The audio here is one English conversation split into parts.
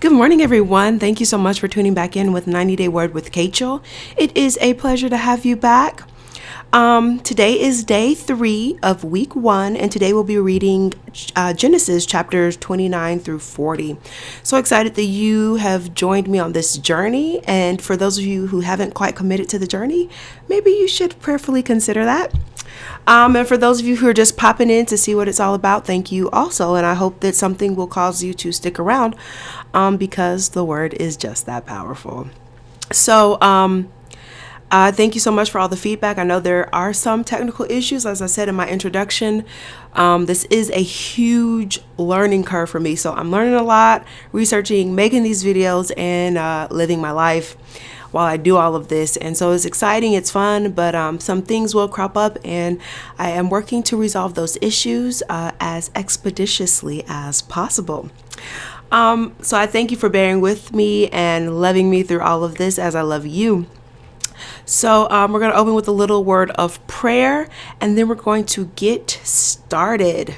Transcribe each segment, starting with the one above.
Good morning, everyone. Thank you so much for tuning back in with 90 Day Word with Kachael. It is a pleasure to have you back. Today is day 3 of week 1, and today we'll be reading Genesis chapters 29 through 40. So excited that you have joined me on this journey, and for those of you who haven't quite committed to the journey, maybe you should prayerfully consider that. And for those of you who are just popping in to see what it's all about, thank you also, and I hope that something will cause you to stick around because the word is just that powerful. So, thank you so much for all the feedback. I know there are some technical issues, as I said in my introduction. This is a huge learning curve for me. So I'm learning a lot, researching, making these videos, and living my life while I do all of this. And so it's exciting, it's fun, but some things will crop up, and I am working to resolve those issues as expeditiously as possible. So I thank you for bearing with me and loving me through all of this as I love you. So we're going to open with a little word of prayer, and then we're going to get started.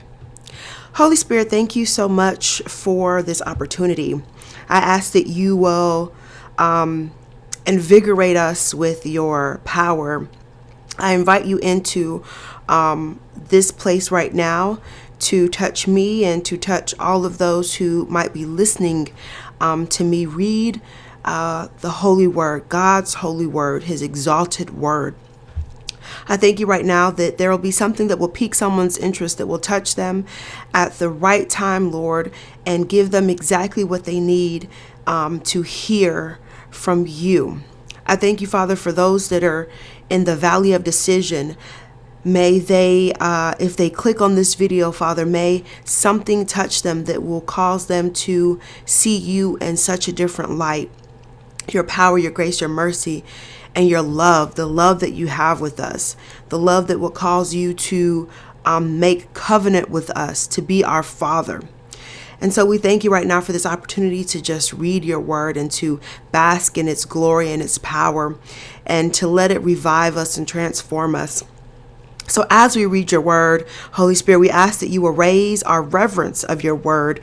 Holy Spirit, thank you so much for this opportunity. I ask that you will invigorate us with your power. I invite you into this place right now to touch me and to touch all of those who might be listening to me read the holy word, God's holy word, his exalted word. I thank you right now that there will be something that will pique someone's interest, that will touch them at the right time, Lord, and give them exactly what they need to hear from you. I thank you, Father, for those that are in the valley of decision. May they, if they click on this video, Father, may something touch them that will cause them to see you in such a different light. Your power, your grace, your mercy, and your love, the love that you have with us, the love that will cause you to make covenant with us, to be our Father. And so we thank you right now for this opportunity to just read your word and to bask in its glory and its power, and to let it revive us and transform us. So as we read your word, Holy Spirit, we ask that you will raise our reverence of your word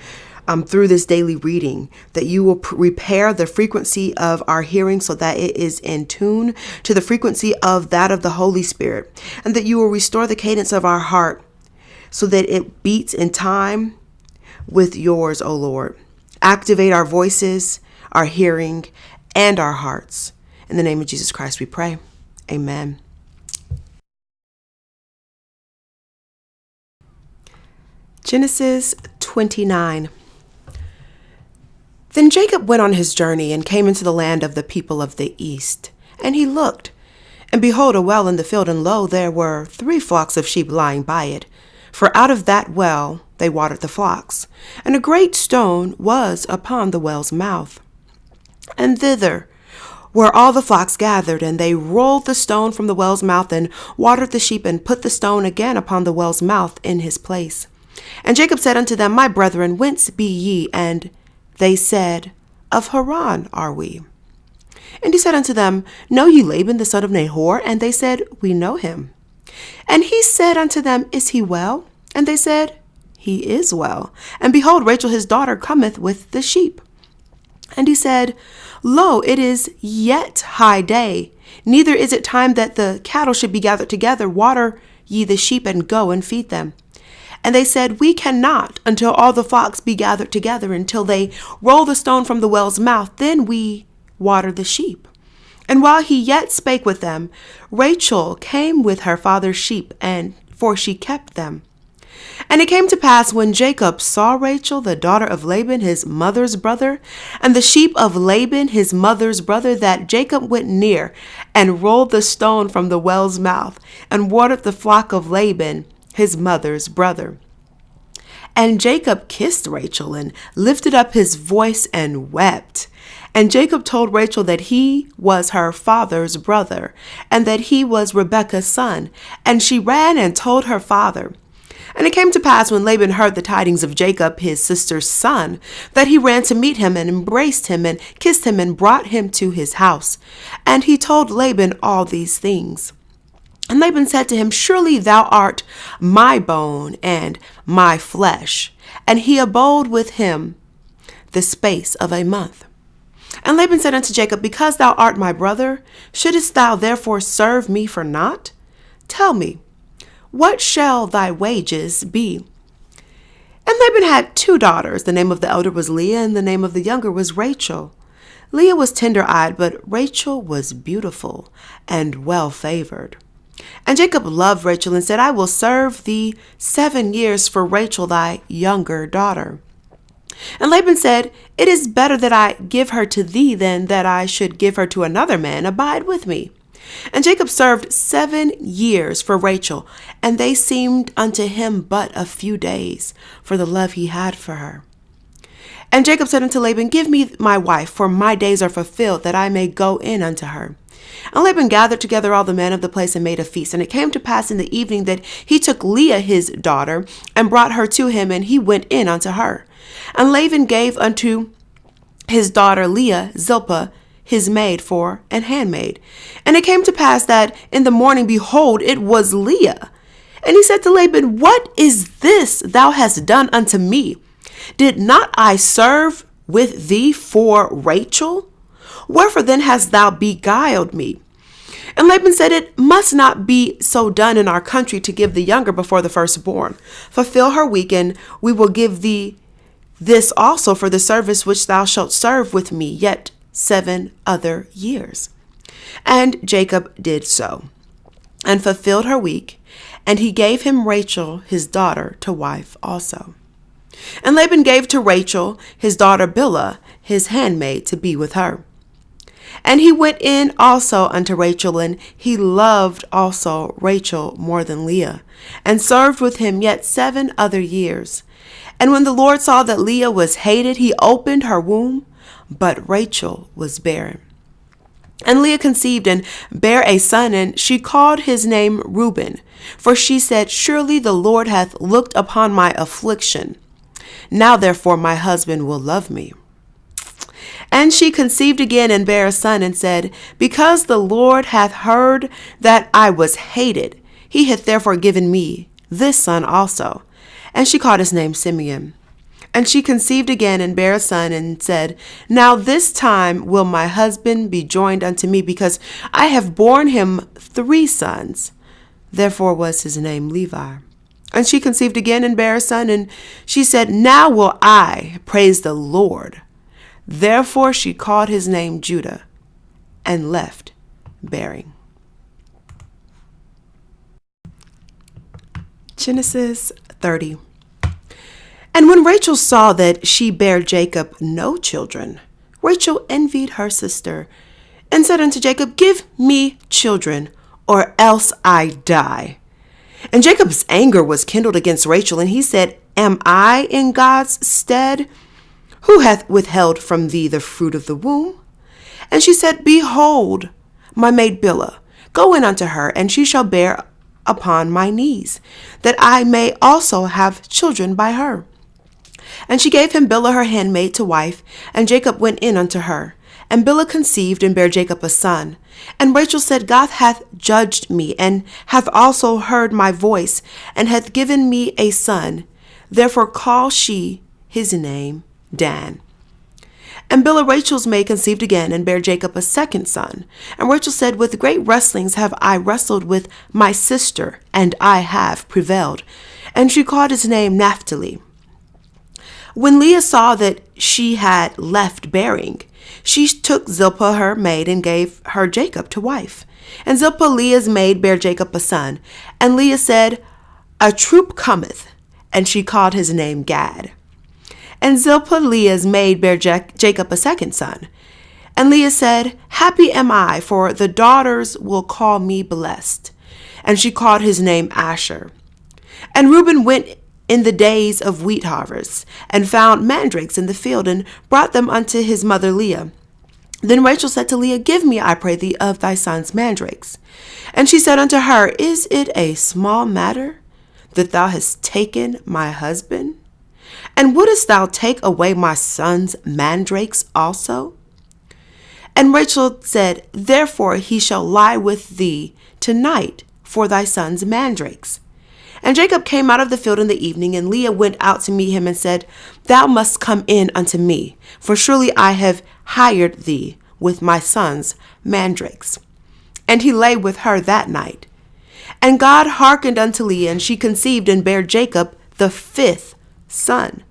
through this daily reading, that you will repair the frequency of our hearing so that it is in tune to the frequency of that of the Holy Spirit, and that you will restore the cadence of our heart so that it beats in time with yours, O Lord. Activate our voices, our hearing, and our hearts. In the name of Jesus Christ we pray. Amen. Genesis 29. Then Jacob went on his journey and came into the land of the people of the east. And he looked, and behold, a well in the field, and lo, there were 3 flocks of sheep lying by it. For out of that well they watered the flocks. And a great stone was upon the well's mouth. And thither were all the flocks gathered, and they rolled the stone from the well's mouth, and watered the sheep, and put the stone again upon the well's mouth in his place. And Jacob said unto them, My brethren, whence be ye? And they said, Of Haran are we. And he said unto them, Know ye Laban the son of Nahor? And they said, We know him. And he said unto them, Is he well? And they said, He is well. And behold, Rachel his daughter cometh with the sheep. And he said, Lo, it is yet high day, neither is it time that the cattle should be gathered together. Water ye the sheep, and go and feed them. And they said, We cannot until all the flocks be gathered together, until they roll the stone from the well's mouth, then we water the sheep. And while he yet spake with them, Rachel came with her father's sheep, and for she kept them. And it came to pass, when Jacob saw Rachel, the daughter of Laban his mother's brother, and the sheep of Laban his mother's brother, that Jacob went near, and rolled the stone from the well's mouth, and watered the flock of Laban his mother's brother. And Jacob kissed Rachel, and lifted up his voice, and wept. And Jacob told Rachel that he was her father's brother, and that he was Rebekah's son. And she ran and told her father. And it came to pass, when Laban heard the tidings of Jacob his sister's son, that he ran to meet him, and embraced him, and kissed him, and brought him to his house. And he told Laban all these things. And Laban said to him, Surely thou art my bone and my flesh. And he abode with him the space of a month. And Laban said unto Jacob, Because thou art my brother, shouldest thou therefore serve me for naught? Tell me, what shall thy wages be? And Laban had 2 daughters. The name of the elder was Leah, and the name of the younger was Rachel. Leah was tender-eyed, but Rachel was beautiful and well-favored. And Jacob loved Rachel and said, I will serve thee 7 years for Rachel thy younger daughter. And Laban said, It is better that I give her to thee than that I should give her to another man. Abide with me. And Jacob served 7 years for Rachel, and they seemed unto him but a few days, for the love he had for her. And Jacob said unto Laban, Give me my wife, for my days are fulfilled, that I may go in unto her. And Laban gathered together all the men of the place and made a feast. And it came to pass in the evening that he took Leah his daughter, and brought her to him, and he went in unto her. And Laban gave unto his daughter Leah Zilpah his maid for an handmaid. And it came to pass that in the morning, behold, it was Leah. And he said to Laban, What is this thou hast done unto me? Did not I serve with thee for Rachel? Wherefore then hast thou beguiled me? And Laban said, It must not be so done in our country to give the younger before the firstborn. Fulfill her week, and we will give thee this also for the service which thou shalt serve with me yet 7 other years. And Jacob did so, and fulfilled her week, and he gave him Rachel his daughter to wife also. And Laban gave to Rachel his daughter Bilhah his handmaid to be with her. And he went in also unto Rachel, and he loved also Rachel more than Leah, and served with him yet 7 other years. And when the Lord saw that Leah was hated, he opened her womb, but Rachel was barren. And Leah conceived and bare a son, and she called his name Reuben, for she said, Surely the Lord hath looked upon my affliction. Now therefore my husband will love me. And she conceived again and bare a son, and said, Because the Lord hath heard that I was hated, he hath therefore given me this son also. And she called his name Simeon. And she conceived again and bare a son, and said, Now this time will my husband be joined unto me, because I have borne him 3 sons. Therefore was his name Levi. And she conceived again and bare a son, and she said, Now will I praise the Lord. Therefore she called his name Judah, and left bearing. Genesis 30. And when Rachel saw that she bare Jacob no children, Rachel envied her sister, and said unto Jacob, Give me children, or else I die. And Jacob's anger was kindled against Rachel, and he said, Am I in God's stead? Who hath withheld from thee the fruit of the womb? And she said, Behold, my maid Bilhah, go in unto her, and she shall bear upon my knees, that I may also have children by her. And she gave him Bilhah her handmaid to wife, and Jacob went in unto her. And Bilhah conceived and bare Jacob a son. And Rachel said, God hath judged me, and hath also heard my voice, and hath given me a son. Therefore called she his name Dan. And Bilhah Rachel's maid conceived again, and bare Jacob a second son. And Rachel said, With great wrestlings have I wrestled with my sister, and I have prevailed. And she called his name Naphtali. When Leah saw that she had left bearing, she took Zilpah her maid, and gave her Jacob to wife. And Zilpah Leah's maid bare Jacob a son. And Leah said, A troop cometh. And she called his name Gad. And Zilpah Leah's maid bare Jacob a second son. And Leah said, Happy am I, for the daughters will call me blessed. And she called his name Asher. And Reuben went in the days of wheat harvest, and found mandrakes in the field, and brought them unto his mother Leah. Then Rachel said to Leah, Give me, I pray thee, of thy son's mandrakes. And she said unto her, Is it a small matter that thou hast taken my husband? And wouldest thou take away my son's mandrakes also? And Rachel said, Therefore he shall lie with thee tonight for thy son's mandrakes. And Jacob came out of the field in the evening, and Leah went out to meet him and said, Thou must come in unto me, for surely I have hired thee with my sons' mandrakes. And he lay with her that night. And God hearkened unto Leah, and she conceived and bare Jacob the 5th son.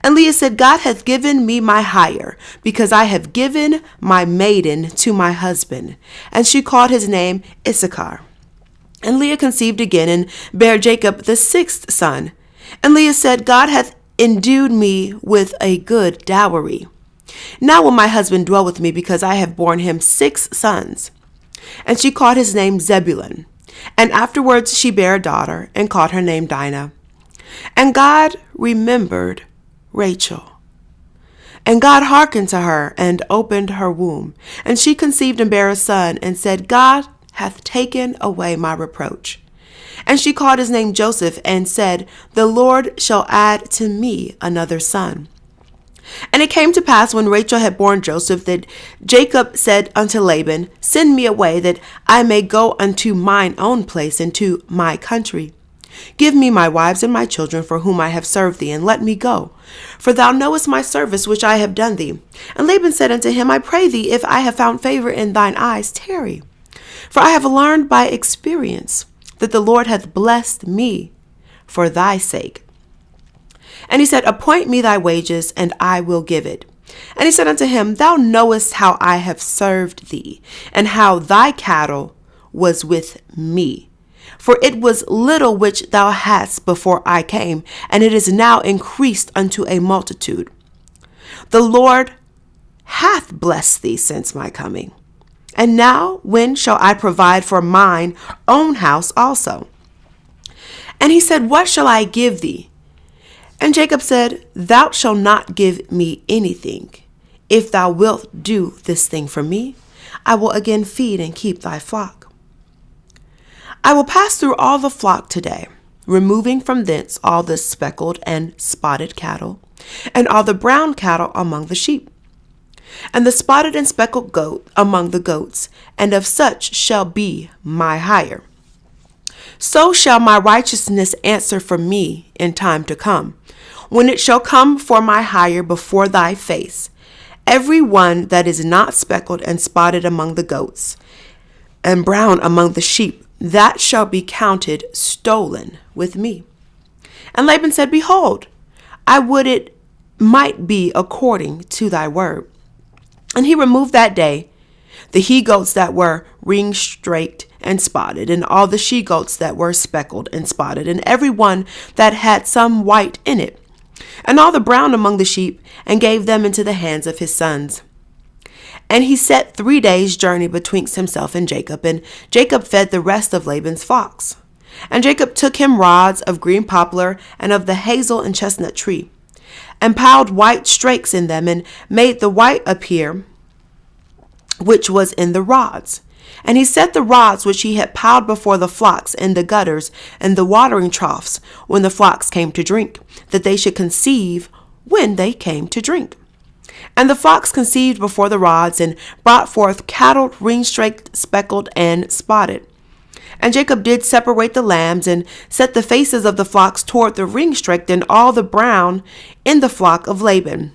And Leah said, God hath given me my hire, because I have given my maiden to my husband. And she called his name Issachar. And Leah conceived again, and bare Jacob the 6th son. And Leah said, God hath endued me with a good dowry. Now will my husband dwell with me, because I have borne him 6 sons. And she called his name Zebulun. And afterwards she bare a daughter, and called her name Dinah. And God remembered Rachel. And God hearkened to her, and opened her womb. And she conceived and bare a son, and said, God hath taken away my reproach. And she called his name Joseph, and said, The Lord shall add to me another son. And it came to pass, when Rachel had borne Joseph, that Jacob said unto Laban, Send me away, that I may go unto mine own place, and to my country. Give me my wives and my children, for whom I have served thee, and let me go. For thou knowest my service which I have done thee. And Laban said unto him, I pray thee, if I have found favor in thine eyes, tarry. For I have learned by experience that the Lord hath blessed me for thy sake. And he said, Appoint me thy wages, and I will give it. And he said unto him, Thou knowest how I have served thee, and how thy cattle was with me. For it was little which thou hadst before I came, and it is now increased unto a multitude. The Lord hath blessed thee since my coming. And now when shall I provide for mine own house also? And he said, What shall I give thee? And Jacob said, Thou shalt not give me anything. If thou wilt do this thing for me, I will again feed and keep thy flock. I will pass through all the flock today, removing from thence all the speckled and spotted cattle, and all the brown cattle among the sheep, and the spotted and speckled goat among the goats, and of such shall be my hire. So shall my righteousness answer for me in time to come, when it shall come for my hire before thy face. Every one that is not speckled and spotted among the goats, and brown among the sheep, that shall be counted stolen with me. And Laban said, Behold, I would it might be according to thy word. And he removed that day the he-goats that were ring-straked and spotted, and all the she-goats that were speckled and spotted, and every one that had some white in it, and all the brown among the sheep, and gave them into the hands of his sons. And he set 3 days' journey betwixt himself and Jacob, and Jacob fed the rest of Laban's flocks. And Jacob took him rods of green poplar, and of the hazel and chestnut tree, and piled white strakes in them, and made the white appear which was in the rods. And he set the rods which he had piled before the flocks in the gutters and the watering troughs when the flocks came to drink, that they should conceive when they came to drink. And the flocks conceived before the rods, and brought forth cattle ring-straked, speckled, and spotted. And Jacob did separate the lambs, and set the faces of the flocks toward the ring-straked, and all the brown in the flock of Laban.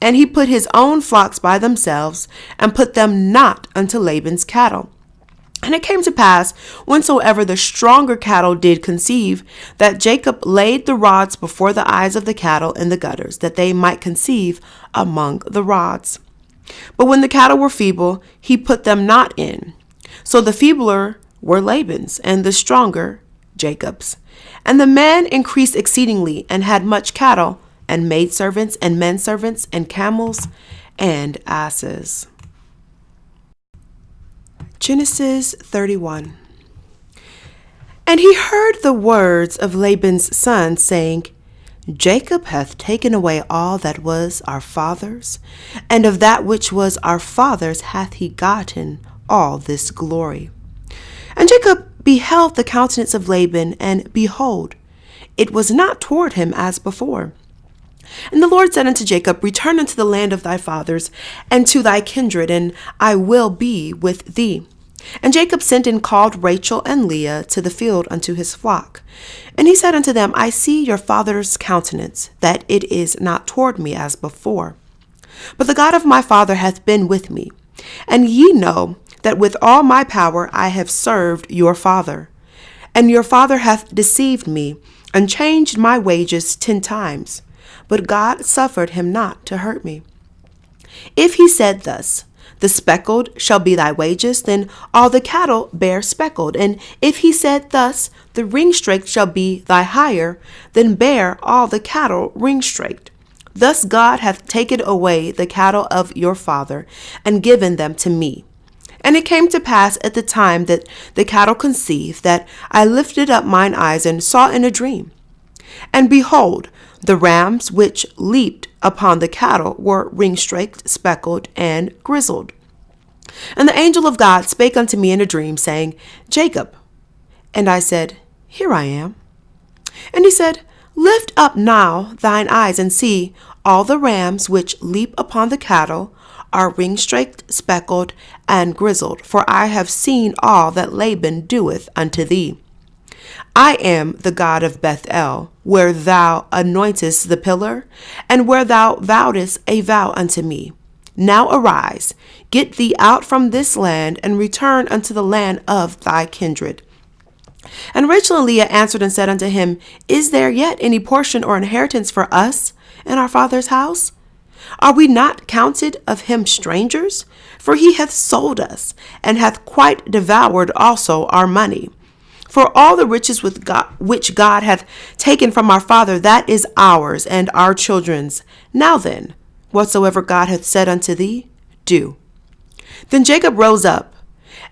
And he put his own flocks by themselves, and put them not unto Laban's cattle. And it came to pass, whensoever the stronger cattle did conceive, that Jacob laid the rods before the eyes of the cattle in the gutters, that they might conceive among the rods. But when the cattle were feeble, he put them not in. So the feebler were Laban's, and the stronger Jacob's. And the man increased exceedingly, and had much cattle, and maidservants, and menservants, and camels, and asses. Genesis 31. And he heard the words of Laban's son, saying, Jacob hath taken away all that was our father's, and of that which was our father's hath he gotten all this glory. And Jacob beheld the countenance of Laban, and behold, it was not toward him as before. And the Lord said unto Jacob, Return unto the land of thy fathers, and to thy kindred, and I will be with thee. And Jacob sent and called Rachel and Leah to the field unto his flock. And he said unto them, I see your father's countenance, that it is not toward me as before. But the God of my father hath been with me. And ye know that with all my power I have served your father. And your father hath deceived me, and changed my wages 10 times. But God suffered him not to hurt me. If he said thus, the speckled shall be thy wages, then all the cattle bear speckled. And if he said thus, the ringstraked shall be thy hire, then bear all the cattle ringstraked. Thus God hath taken away the cattle of your father, and given them to me. And it came to pass at the time that the cattle conceived, that I lifted up mine eyes and saw in a dream. And behold, the rams which leaped upon the cattle were ringstraked, speckled, and grizzled. And the angel of God spake unto me in a dream, saying, Jacob. And I said, Here I am. And he said, Lift up now thine eyes, and see, all the rams which leap upon the cattle are ringstraked, speckled, and grizzled, for I have seen all that Laban doeth unto thee. I am the God of Bethel, where thou anointest the pillar, and where thou vowedest a vow unto me. Now arise, get thee out from this land, and return unto the land of thy kindred. And Rachel and Leah answered and said unto him, Is there yet any portion or inheritance for us in our father's house? Are we not counted of him strangers? For he hath sold us, and hath quite devoured also our money. For all the riches which God hath taken from our father, that is ours and our children's. Now then, whatsoever God hath said unto thee, do. Then Jacob rose up,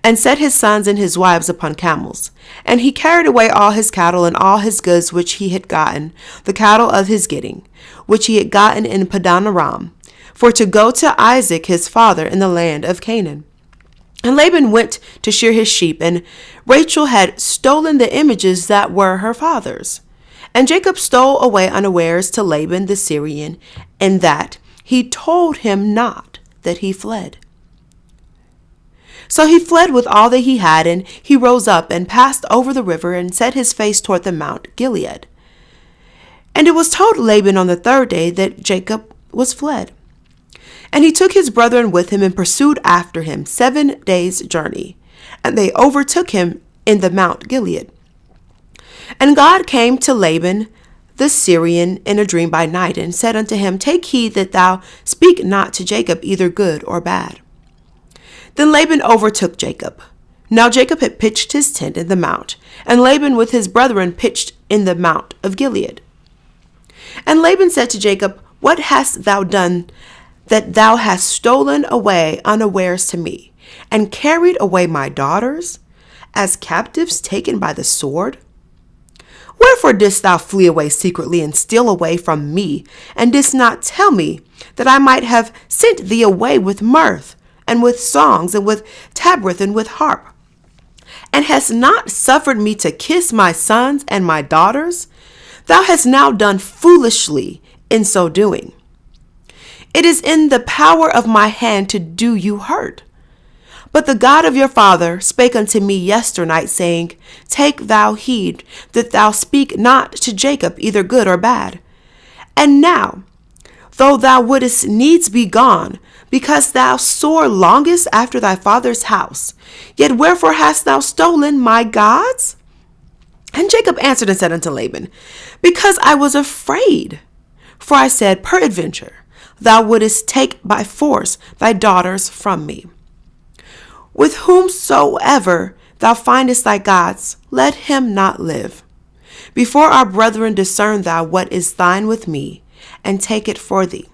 and set his sons and his wives upon camels. And he carried away all his cattle and all his goods which he had gotten, the cattle of his getting, which he had gotten in Padan Aram, for to go to Isaac his father in the land of Canaan. And Laban went to shear his sheep, and Rachel had stolen the images that were her father's. And Jacob stole away unawares to Laban the Syrian, and that he told him not that he fled. So he fled with all that he had, and he rose up and passed over the river and set his face toward the Mount Gilead. And it was told Laban on the 3rd day that Jacob was fled. And he took his brethren with him and pursued after him 7 days' journey. And they overtook him in the Mount Gilead. And God came to Laban the Syrian in a dream by night, and said unto him, Take heed that thou speak not to Jacob either good or bad. Then Laban overtook Jacob. Now Jacob had pitched his tent in the mount, and Laban with his brethren pitched in the Mount of Gilead. And Laban said to Jacob, What hast thou done, that thou hast stolen away unawares to me, and carried away my daughters, as captives taken by the sword? Wherefore didst thou flee away secretly, and steal away from me, and didst not tell me, that I might have sent thee away with mirth, and with songs, and with tabret, and with harp? And hast not suffered me to kiss my sons and my daughters? Thou hast now done foolishly in so doing. It is in the power of my hand to do you hurt. But the God of your father spake unto me yesternight, saying, Take thou heed that thou speak not to Jacob either good or bad. And now, though thou wouldest needs be gone, because thou sore longest after thy father's house, yet wherefore hast thou stolen my gods? And Jacob answered and said unto Laban, Because I was afraid. For I said, Peradventure, thou wouldest take by force thy daughters from me. With whomsoever thou findest thy gods, let him not live. Before our brethren discern thou what is thine with me, and take it for thee.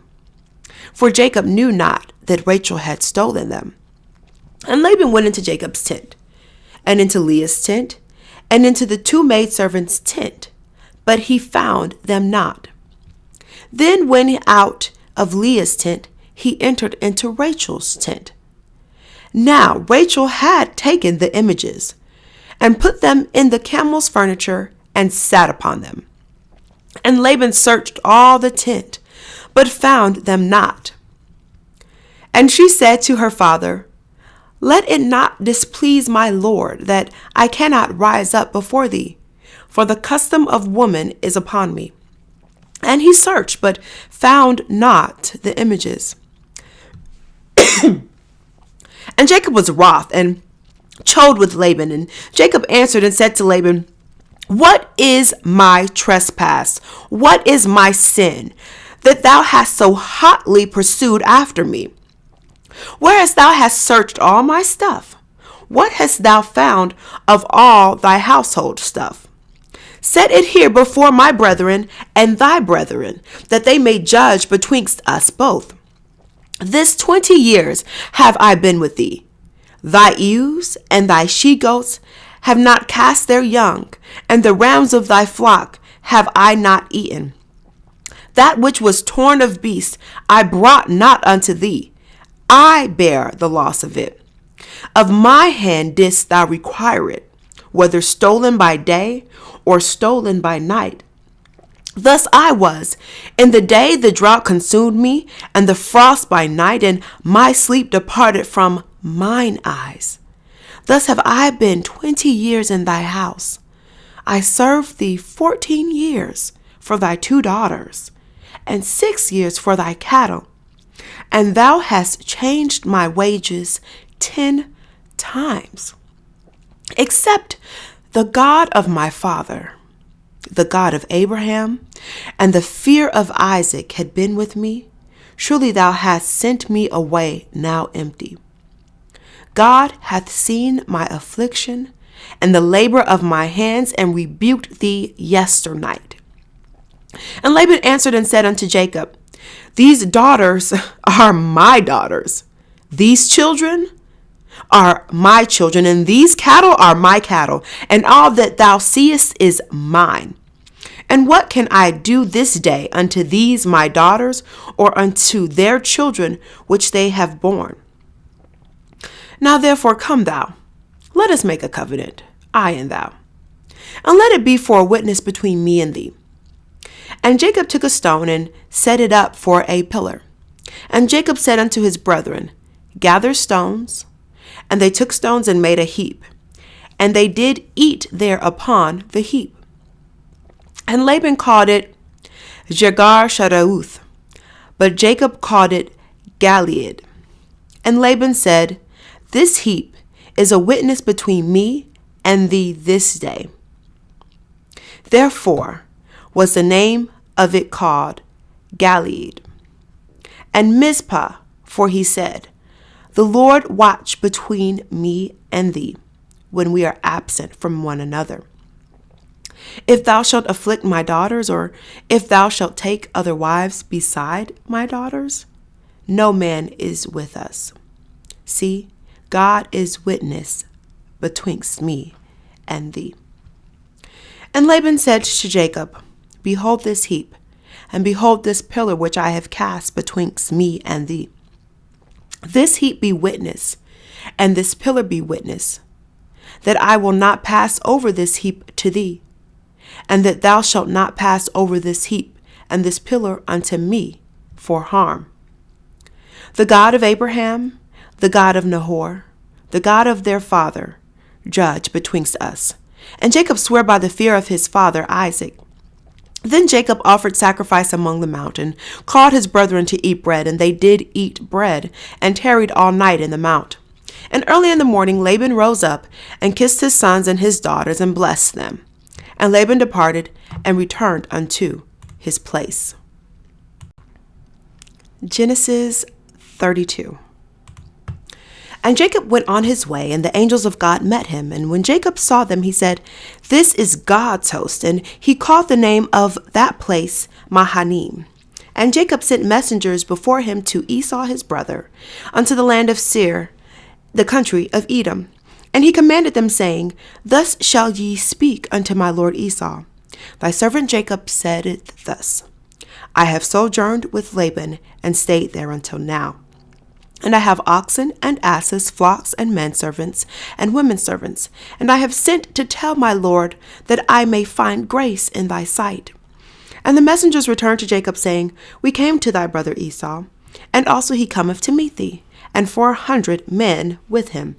For Jacob knew not that Rachel had stolen them. And Laban went into Jacob's tent, and into Leah's tent, and into the 2 maidservants' tent, but he found them not. Then when out of Leah's tent, he entered into Rachel's tent. Now Rachel had taken the images, and put them in the camel's furniture, and sat upon them. And Laban searched all the tent, but found them not. And she said to her father, Let it not displease my Lord that I cannot rise up before thee, for the custom of woman is upon me. And he searched, but found not the images. And Jacob was wroth and chode with Laban. And Jacob answered and said to Laban, What is my trespass? What is my sin, that thou hast so hotly pursued after me? Whereas thou hast searched all my stuff, what hast thou found of all thy household stuff? Set it here before my brethren and thy brethren, that they may judge betwixt us both. This 20 years have I been with thee. Thy ewes and thy she-goats have not cast their young, and the rams of thy flock have I not eaten. That which was torn of beasts I brought not unto thee. I bear the loss of it. Of my hand didst thou require it, whether stolen by day or stolen by night. Thus I was. In the day the drought consumed me, and the frost by night, and my sleep departed from mine eyes. Thus have I been 20 years in thy house. I served thee 14 years for thy 2 daughters, and 6 years for thy cattle. And thou hast changed my wages 10 times. Except the God of my father, the God of Abraham, and the fear of Isaac had been with me, surely thou hast sent me away now empty. God hath seen my affliction and the labor of my hands, and rebuked thee yesternight. And Laban answered and said unto Jacob, These daughters are my daughters, these children are my children, and these cattle are my cattle, and all that thou seest is mine. And what can I do this day unto these my daughters, or unto their children which they have borne? Now therefore come thou, let us make a covenant, I and thou, and let it be for a witness between me and thee. And Jacob took a stone and set it up for a pillar. And Jacob said unto his brethren, Gather stones. And they took stones and made a heap. And they did eat there upon the heap. And Laban called it Jegar-Shadaoth, but Jacob called it Gilead. And Laban said, This heap is a witness between me and thee this day. Therefore was the name of it called Gilead. And Mizpah, for he said, The Lord watch between me and thee, when we are absent from one another. If thou shalt afflict my daughters, or if thou shalt take other wives beside my daughters, no man is with us. See, God is witness betwixt me and thee. And Laban said to Jacob, Behold this heap, and behold this pillar which I have cast betwixt me and thee. This heap be witness, and this pillar be witness, that I will not pass over this heap to thee, and that thou shalt not pass over this heap and this pillar unto me for harm. The God of Abraham, the God of Nahor, the God of their father, judge betwixt us. And Jacob sware by the fear of his father Isaac. Then Jacob offered sacrifice among the mountain, called his brethren to eat bread, and they did eat bread, and tarried all night in the mount. And early in the morning Laban rose up, and kissed his sons and his daughters, and blessed them. And Laban departed, and returned unto his place. Genesis 32. And Jacob went on his way, and the angels of God met him. And when Jacob saw them, he said, This is God's host. And he called the name of that place Mahanaim. And Jacob sent messengers before him to Esau his brother, unto the land of Seir, the country of Edom. And he commanded them, saying, Thus shall ye speak unto my lord Esau. Thy servant Jacob said it thus, I have sojourned with Laban, and stayed there until now. And I have oxen and asses, flocks and men servants and women servants. And I have sent to tell my lord that I may find grace in thy sight. And the messengers returned to Jacob, saying, We came to thy brother Esau, and also he cometh to meet thee. and 400 men with him.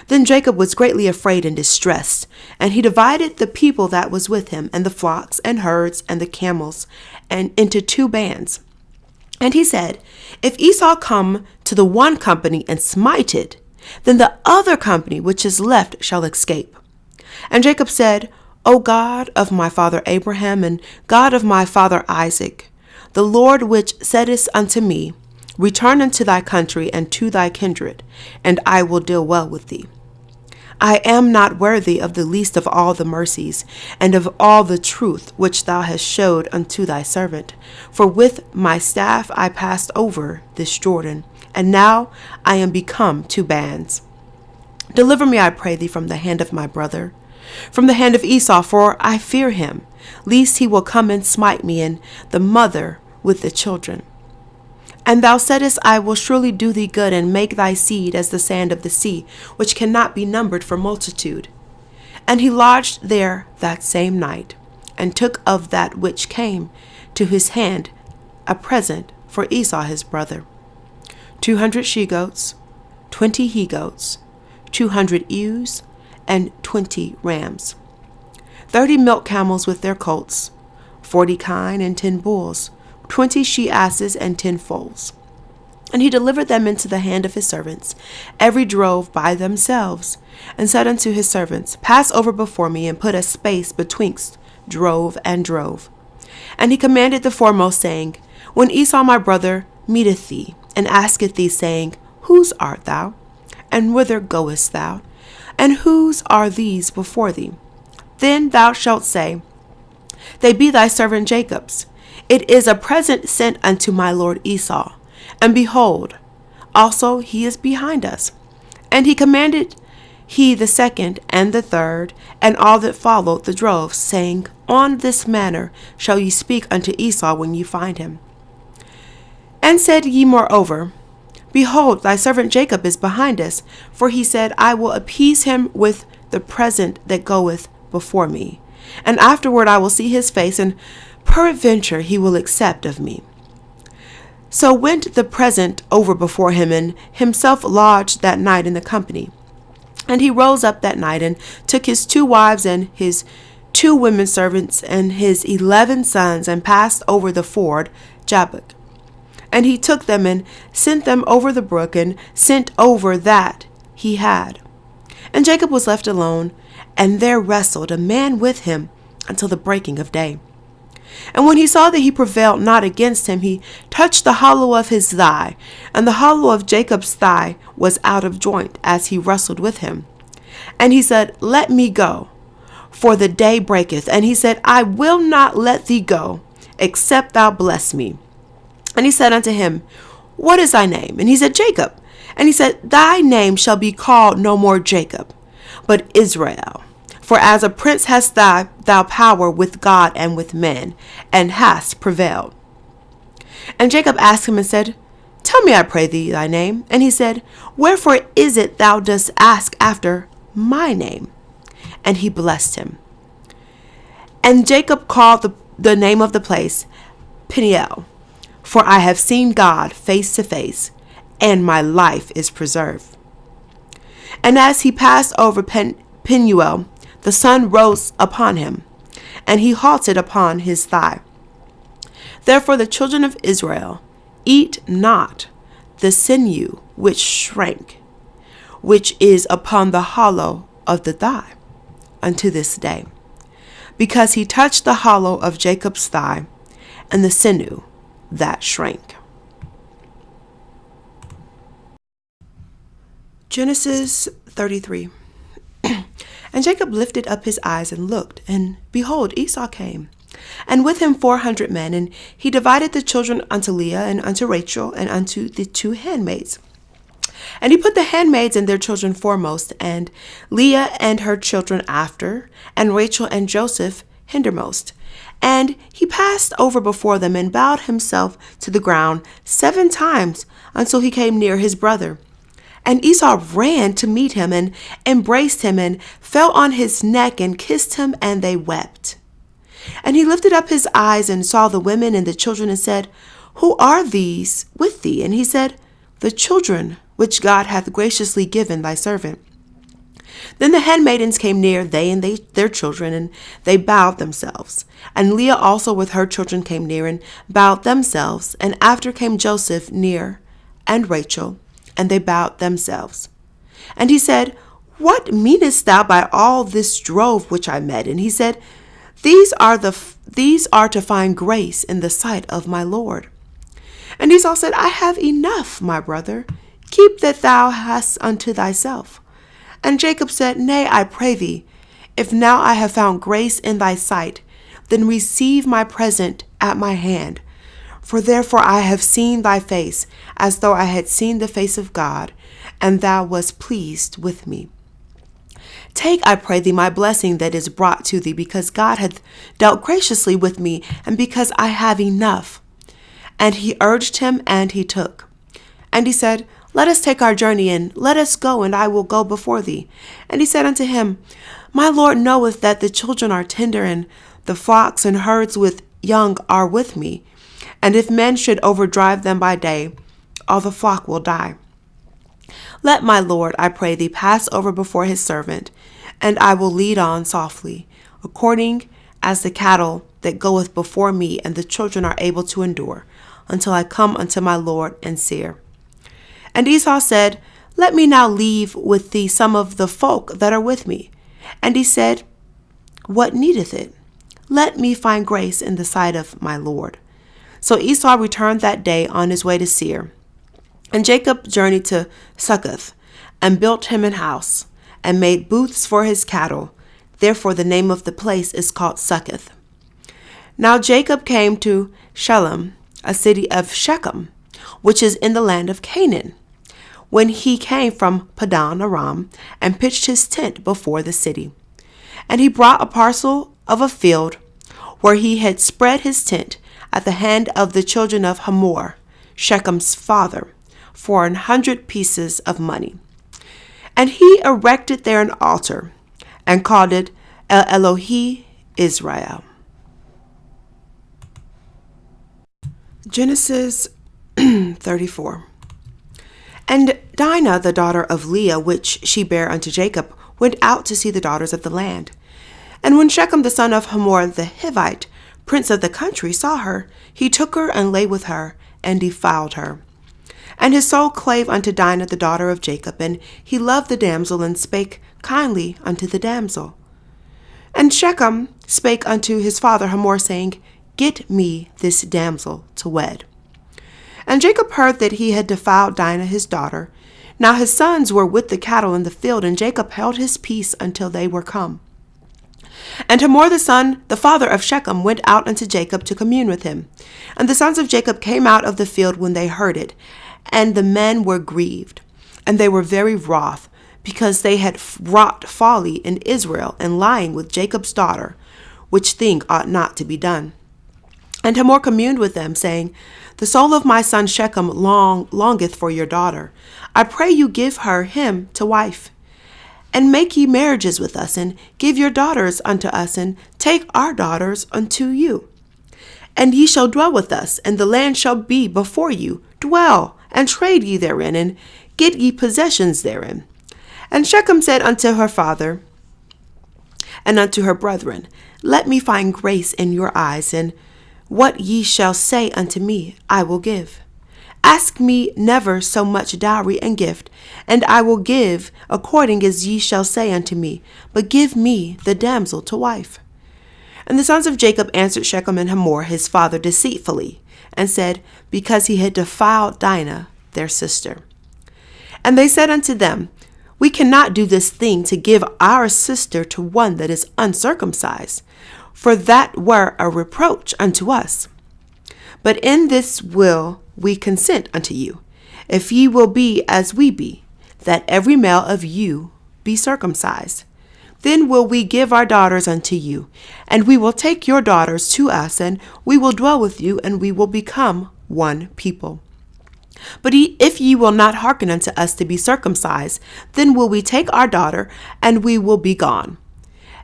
Then Jacob was greatly afraid and distressed, and he divided the people that was with him, and the flocks and herds and the camels, and into 2 bands. And he said, If Esau come to the one company and smite it, then the other company which is left shall escape. And Jacob said, O God of my father Abraham, and God of my father Isaac, the Lord which saidest unto me, Return unto thy country and to thy kindred, and I will deal well with thee. I am not worthy of the least of all the mercies, and of all the truth which thou hast showed unto thy servant. For with my staff I passed over this Jordan, and now I am become 2 bands. Deliver me, I pray thee, from the hand of my brother, from the hand of Esau, for I fear him, lest he will come and smite me, and the mother with the children. And thou saidest, I will surely do thee good, and make thy seed as the sand of the sea, which cannot be numbered for multitude. And he lodged there that same night, and took of that which came to his hand a present for Esau his brother, 200 she-goats, 20 he-goats, 200 ewes, and 20 rams, 30 milk camels with their colts, 40 kine and 10 bulls, 20 she-asses and 10 foals. And he delivered them into the hand of his servants, every drove by themselves, and said unto his servants, Pass over before me, and put a space betwixt drove and drove. And he commanded the foremost, saying, When Esau my brother meeteth thee, and asketh thee, saying, Whose art thou? And whither goest thou? And whose are these before thee? Then thou shalt say, They be thy servant Jacob's. It is a present sent unto my lord Esau. And behold, also he is behind us. And he commanded he the second and the third, and all that followed the droves, saying, On this manner shall ye speak unto Esau when ye find him. And said ye moreover, Behold, thy servant Jacob is behind us, for he said, I will appease him with the present that goeth before me, and afterward I will see his face, and peradventure he will accept of me. So went the present over before him, and himself lodged that night in the company. And he rose up that night, and took his 2 wives, and his 2 women servants, and his 11 sons, and passed over the ford Jabbok. And he took them, and sent them over the brook, and sent over that he had. And Jacob was left alone, and there wrestled a man with him until the breaking of day. And when he saw that he prevailed not against him, he touched the hollow of his thigh, and the hollow of Jacob's thigh was out of joint as he wrestled with him. And he said, Let me go, for the day breaketh. And he said, I will not let thee go, except thou bless me. And he said unto him, What is thy name? And he said, Jacob. And he said, Thy name shall be called no more Jacob, but Israel. For as a prince hast thou power with God and with men, and hast prevailed. And Jacob asked him and said, Tell me, I pray thee, thy name. And he said, Wherefore is it thou dost ask after my name? And he blessed him. And Jacob called the name of the place Peniel, for I have seen God face to face, and my life is preserved. And as he passed over Peniel, the sun rose upon him, and he halted upon his thigh. Therefore the children of Israel eat not the sinew which shrank, which is upon the hollow of the thigh, unto this day, because he touched the hollow of Jacob's thigh, and the sinew that shrank. Genesis 33. And Jacob lifted up his eyes and looked, and behold, Esau came, and with him 400 men, and he divided the children unto Leah, and unto Rachel, and unto the 2 handmaids. And he put the handmaids and their children foremost, and Leah and her children after, and Rachel and Joseph hindermost. And he passed over before them, and bowed himself to the ground 7 times, until he came near his brother. And Esau ran to meet him, and embraced him, and fell on his neck, and kissed him, and they wept. And he lifted up his eyes, and saw the women and the children, and said, Who are these with thee? And he said, the children which God hath graciously given thy servant. Then the handmaidens came near, they and their children, and they bowed themselves. And Leah also with her children came near and bowed themselves. And after came Joseph near, and Rachel, and they bowed themselves. And he said, What meanest thou by all this drove which I met? And he said, These are to find grace in the sight of my Lord. And Esau said, I have enough, my brother. Keep that thou hast unto thyself. And Jacob said, Nay, I pray thee, if now I have found grace in thy sight, then receive my present at my hand. For therefore I have seen thy face, as though I had seen the face of God, and thou wast pleased with me. Take, I pray thee, my blessing that is brought to thee, because God hath dealt graciously with me, and because I have enough. And he urged him, and he took. And he said, Let us take our journey, and let us go, and I will go before thee. And he said unto him, My Lord knoweth that the children are tender, and the flocks and herds with young are with me. And if men should overdrive them by day, all the flock will die. Let my Lord, I pray thee, pass over before his servant, and I will lead on softly, according as the cattle that goeth before me and the children are able to endure, until I come unto my Lord and Seir. And Esau said, Let me now leave with thee some of the folk that are with me. And he said, What needeth it? Let me find grace in the sight of my Lord. So Esau returned that day on his way to Seir. And Jacob journeyed to Succoth, and built him an house, and made booths for his cattle. Therefore the name of the place is called Succoth. Now Jacob came to Shalem, a city of Shechem, which is in the land of Canaan, when he came from Padan Aram, and pitched his tent before the city. And he brought a parcel of a field where he had spread his tent at the hand of the children of Hamor, Shechem's father, for 100 pieces of money. And he erected there an altar, and called it El Elohi Israel. Genesis 34. And Dinah, the daughter of Leah, which she bare unto Jacob, went out to see the daughters of the land. And when Shechem the son of Hamor the Hivite, prince of the country, saw her, he took her and lay with her, and defiled her. And his soul clave unto Dinah the daughter of Jacob, and he loved the damsel, and spake kindly unto the damsel. And Shechem spake unto his father Hamor, saying, Get me this damsel to wed. And Jacob heard that he had defiled Dinah his daughter. Now his sons were with the cattle in the field, and Jacob held his peace until they were come. And Hamor the father of Shechem, went out unto Jacob to commune with him. And the sons of Jacob came out of the field when they heard it, and the men were grieved, and they were very wroth, because they had wrought folly in Israel, and lying with Jacob's daughter, which thing ought not to be done. And Hamor communed with them, saying, The soul of my son Shechem longeth for your daughter. I pray you give her him to wife. And make ye marriages with us, and give your daughters unto us, and take our daughters unto you. And ye shall dwell with us, and the land shall be before you. Dwell, and trade ye therein, and get ye possessions therein. And Shechem said unto her father and unto her brethren, Let me find grace in your eyes, and what ye shall say unto me, I will give. Ask me never so much dowry and gift, and I will give according as ye shall say unto me, but give me the damsel to wife. And the sons of Jacob answered Shechem and Hamor his father deceitfully, and said, Because he had defiled Dinah their sister. And they said unto them, We cannot do this thing to give our sister to one that is uncircumcised, for that were a reproach unto us. But in this will we consent unto you, if ye will be as we be, that every male of you be circumcised. Then will we give our daughters unto you, and we will take your daughters to us, and we will dwell with you, and we will become one people. But if ye will not hearken unto us to be circumcised, then will we take our daughter, and we will be gone.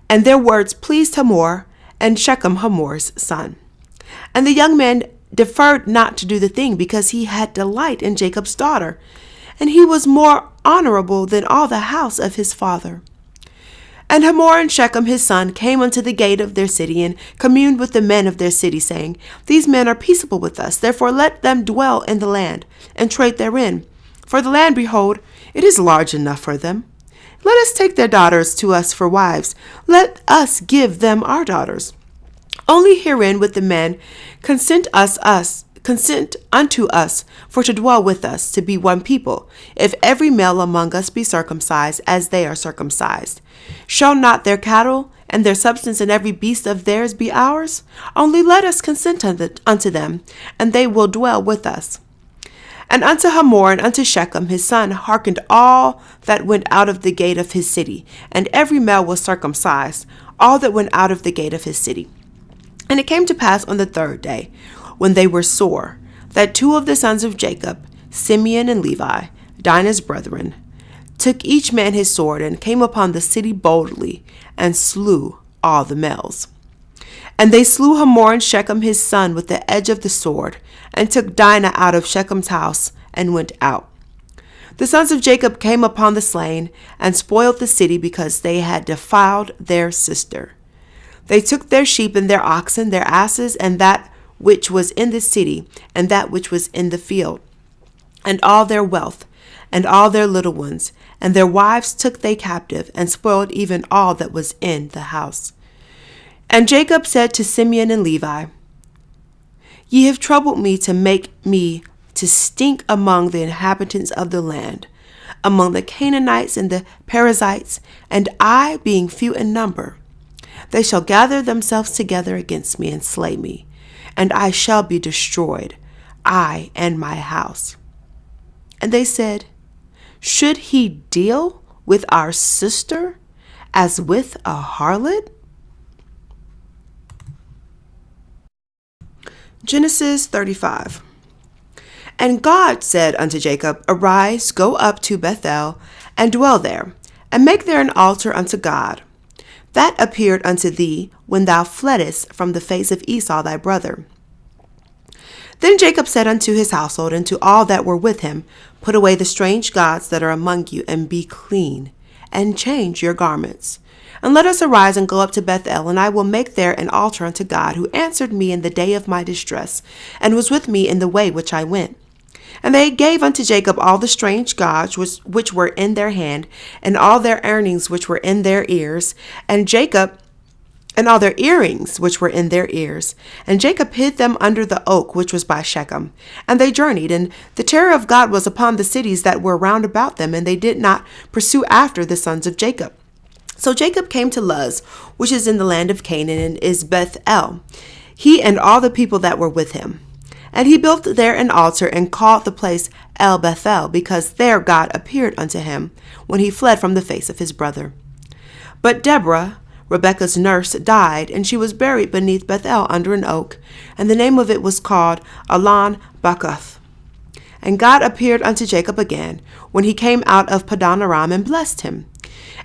And their words pleased Hamor, and Shechem Hamor's son. And the young men deferred not to do the thing, because he had delight in Jacob's daughter, and he was more honorable than all the house of his father. And Hamor and Shechem his son came unto the gate of their city, and communed with the men of their city, saying, These men are peaceable with us, therefore let them dwell in the land, and trade therein. For the land, behold, it is large enough for them. Let us take their daughters to us for wives. Let us give them our daughters. Only herein with the men consent unto us for to dwell with us, to be one people, if every male among us be circumcised as they are circumcised. Shall not their cattle and their substance and every beast of theirs be ours? Only let us consent unto them, and they will dwell with us. And unto Hamor and unto Shechem his son hearkened all that went out of the gate of his city, and every male was circumcised, all that went out of the gate of his city. And it came to pass on the third day, when they were sore, that two of the sons of Jacob, Simeon and Levi, Dinah's brethren, took each man his sword, and came upon the city boldly, and slew all the males. And they slew Hamor and Shechem his son with the edge of the sword, and took Dinah out of Shechem's house, and went out. The sons of Jacob came upon the slain, and spoiled the city, because they had defiled their sister. They took their sheep and their oxen, their asses, and that which was in the city, and that which was in the field, and all their wealth, and all their little ones, and their wives took they captive, and spoiled even all that was in the house. And Jacob said to Simeon and Levi, Ye have troubled me to make me to stink among the inhabitants of the land, among the Canaanites and the Perizzites, and I being few in number. They shall gather themselves together against me and slay me, and I shall be destroyed, I and my house. And they said, Should he deal with our sister as with a harlot? Genesis 35. And God said unto Jacob, Arise, go up to Bethel, and dwell there, and make there an altar unto God. That appeared unto thee when thou fleddest from the face of Esau thy brother. Then Jacob said unto his household and to all that were with him, Put away the strange gods that are among you, and be clean, and change your garments. And let us arise and go up to Bethel, and I will make there an altar unto God, who answered me in the day of my distress, and was with me in the way which I went. And they gave unto Jacob all the strange gods which were in their hand, and all their earrings which were in their ears, and all their earrings which were in their ears. And Jacob hid them under the oak which was by Shechem. And they journeyed, and the terror of God was upon the cities that were round about them, and they did not pursue after the sons of Jacob. So Jacob came to Luz, which is in the land of Canaan, and is Bethel, he and all the people that were with him. And he built there an altar, and called the place El Bethel, because there God appeared unto him, when he fled from the face of his brother. But Deborah, Rebekah's nurse, died, and she was buried beneath Bethel under an oak, and the name of it was called Allon Bacuth. And God appeared unto Jacob again, when he came out of Padan Aram, and blessed him.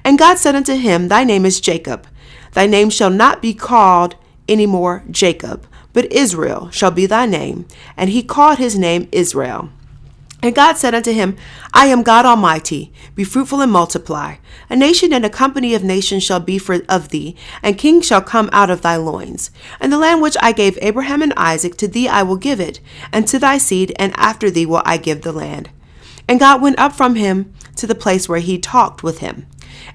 And God said unto him, Thy name is Jacob. Thy name shall not be called any more Jacob, but Israel shall be thy name. And he called his name Israel. And God said unto him, I am God Almighty. Be fruitful and multiply. A nation and a company of nations shall be of thee, and kings shall come out of thy loins. And the land which I gave Abraham and Isaac, to thee I will give it, and to thy seed, and after thee will I give the land. And God went up from him to the place where he talked with him.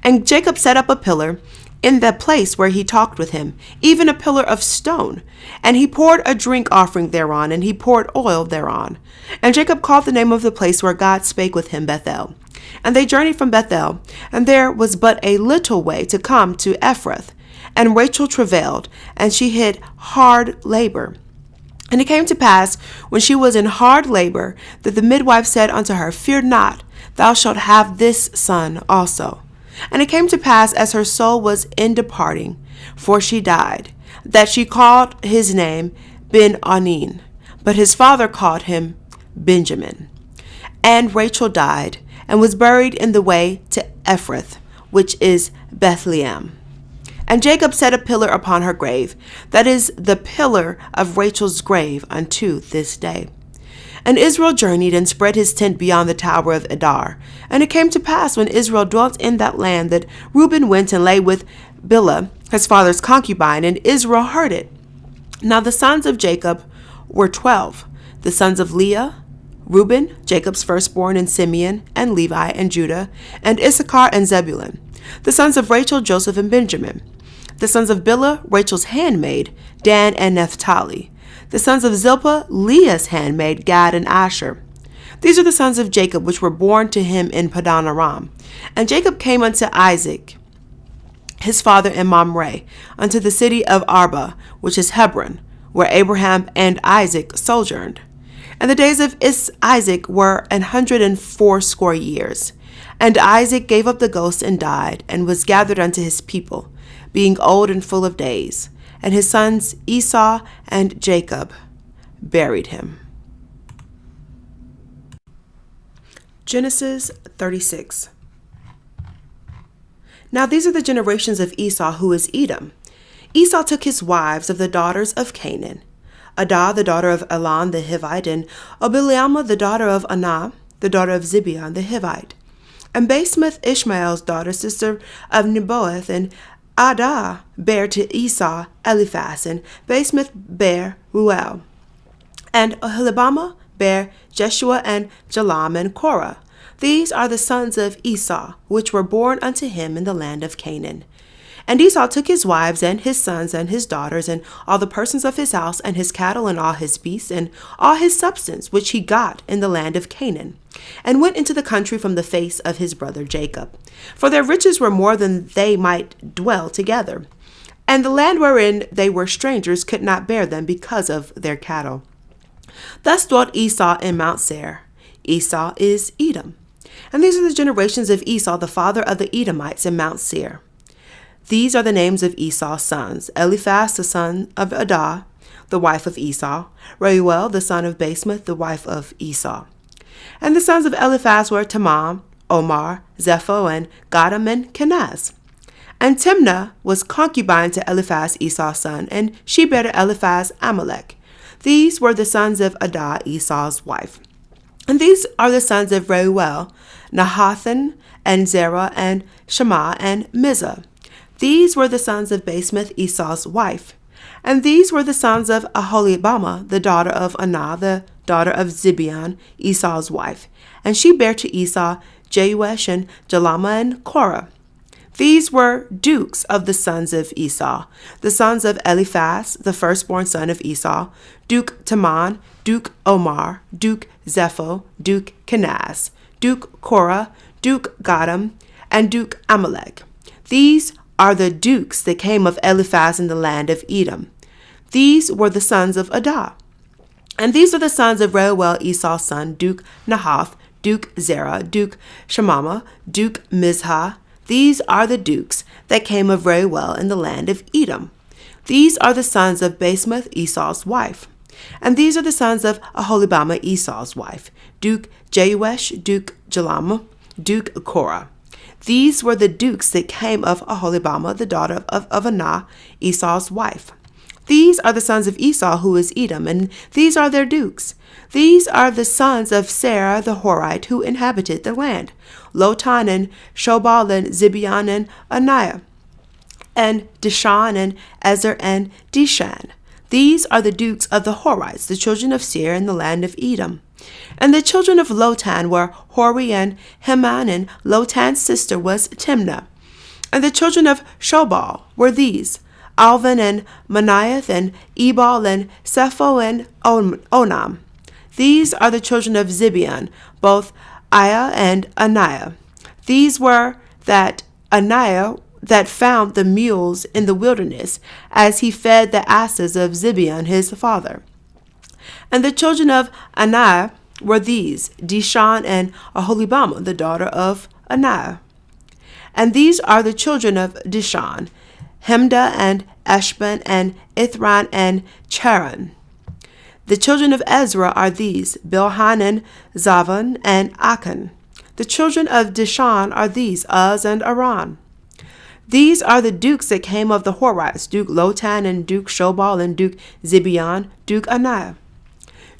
And Jacob set up a pillar in the place where he talked with him, even a pillar of stone. And he poured a drink offering thereon, and he poured oil thereon. And Jacob called the name of the place where God spake with him Bethel. And they journeyed from Bethel, and there was but a little way to come to Ephrath. And Rachel travailed, and she had hard labor. And it came to pass, when she was in hard labor, that the midwife said unto her, Fear not, thou shalt have this son also. And it came to pass, as her soul was in departing, for she died, that she called his name Ben-Onin, but his father called him Benjamin. And Rachel died, and was buried in the way to Ephrath, which is Bethlehem. And Jacob set a pillar upon her grave, that is the pillar of Rachel's grave unto this day. And Israel journeyed and spread his tent beyond the tower of Edar. And it came to pass, when Israel dwelt in that land, that Reuben went and lay with Bilhah, his father's concubine, and Israel heard it. Now the sons of Jacob were 12, the sons of Leah, Reuben, Jacob's firstborn, and Simeon, and Levi, and Judah, and Issachar, and Zebulun. The sons of Rachel, Joseph, and Benjamin. The sons of Bilhah, Rachel's handmaid, Dan and Naphtali. The sons of Zilpah, Leah's handmaid, Gad and Asher. These are the sons of Jacob, which were born to him in Padan Aram. And Jacob came unto Isaac, his father, in Mamre, unto the city of Arba, which is Hebron, where Abraham and Isaac sojourned. And the days of Isaac were 180 years. And Isaac gave up the ghost and died, and was gathered unto his people, being old and full of days. And his sons Esau and Jacob buried him. Genesis 36. Now these are the generations of Esau, who is Edom. Esau took his wives of the daughters of Canaan, Adah the daughter of Elon the Hivite, and Obiliamah the daughter of Anah, the daughter of Zibeon the Hivite. And Basemath, Ishmael's daughter, sister of Nebaioth, and Adah bare to Esau Eliphaz, and Basemath bare Ruel. And Oholibamah bare Jeshua and Jalam and Korah. These are the sons of Esau, which were born unto him in the land of Canaan. And Esau took his wives and his sons and his daughters, and all the persons of his house, and his cattle, and all his beasts, and all his substance, which he got in the land of Canaan, and went into the country from the face of his brother Jacob. For their riches were more than they might dwell together. And the land wherein they were strangers could not bear them because of their cattle. Thus dwelt Esau in Mount Seir. Esau is Edom. And these are the generations of Esau, the father of the Edomites, in Mount Seir. These are the names of Esau's sons: Eliphaz, the son of Adah, the wife of Esau; Reuel, the son of Basemath, the wife of Esau. And the sons of Eliphaz were Teman, Omar, Zepho, and Gatam, and Kenaz. And Timnah was concubine to Eliphaz, Esau's son, and she bare to Eliphaz Amalek. These were the sons of Adah, Esau's wife. And these are the sons of Reuel, Nahathan, and Zerah, and Shema, and Mizah. These were the sons of Basemath, Esau's wife. And these were the sons of Aholibamah, the daughter of Anah, the daughter of Zibeon, Esau's wife. And she bare to Esau Jeush, and Jalama, and Korah. These were dukes of the sons of Esau, the sons of Eliphaz, the firstborn son of Esau, Duke Teman, Duke Omar, Duke Zepho, Duke Kenaz, Duke Korah, Duke Gatam, and Duke Amalek. These are the dukes that came of Eliphaz in the land of Edom. These were the sons of Adah. And these are the sons of Reuel, Esau's son, Duke Nahath, Duke Zerah, Duke Shemama, Duke Mizhah. These are the dukes that came of Reuel in the land of Edom. These are the sons of Basemath, Esau's wife. And these are the sons of Aholibamah, Esau's wife, Duke Jeush, Duke Jalam, Duke Korah. These were the dukes that came of Aholibamah, the daughter of Anah, Esau's wife. These are the sons of Esau, who is Edom, and these are their dukes. These are the sons of Sarah the Horite, who inhabited the land: Lotan, and Shobal, and Zibeon, and Aniah, and Dishan, and Ezer, and Dishan. These are the dukes of the Horites, the children of Seir in the land of Edom. And the children of Lotan were Hori and Heman, and Lotan's sister was Timnah. And the children of Shobal were these: Alvan, and Manaioth, and Ebal, and Sepho, and Onam. These are the children of Zibeon, both Aiah and Aniah. These were that Aniah that found the mules in the wilderness, as he fed the asses of Zibeon his father. And the children of Aniah were these: Dishan and Aholibamah, the daughter of Aniah. And these are the children of Dishan: Hemda, and Eshban, and Ithran, and Charan. The children of Ezra are these: Bilhan, and Zavan, and Achan. The children of Dishan are these: Uz and Aran. These are the dukes that came of the Horites, Duke Lotan and Duke Shobal and Duke Zibeon, Duke Anai,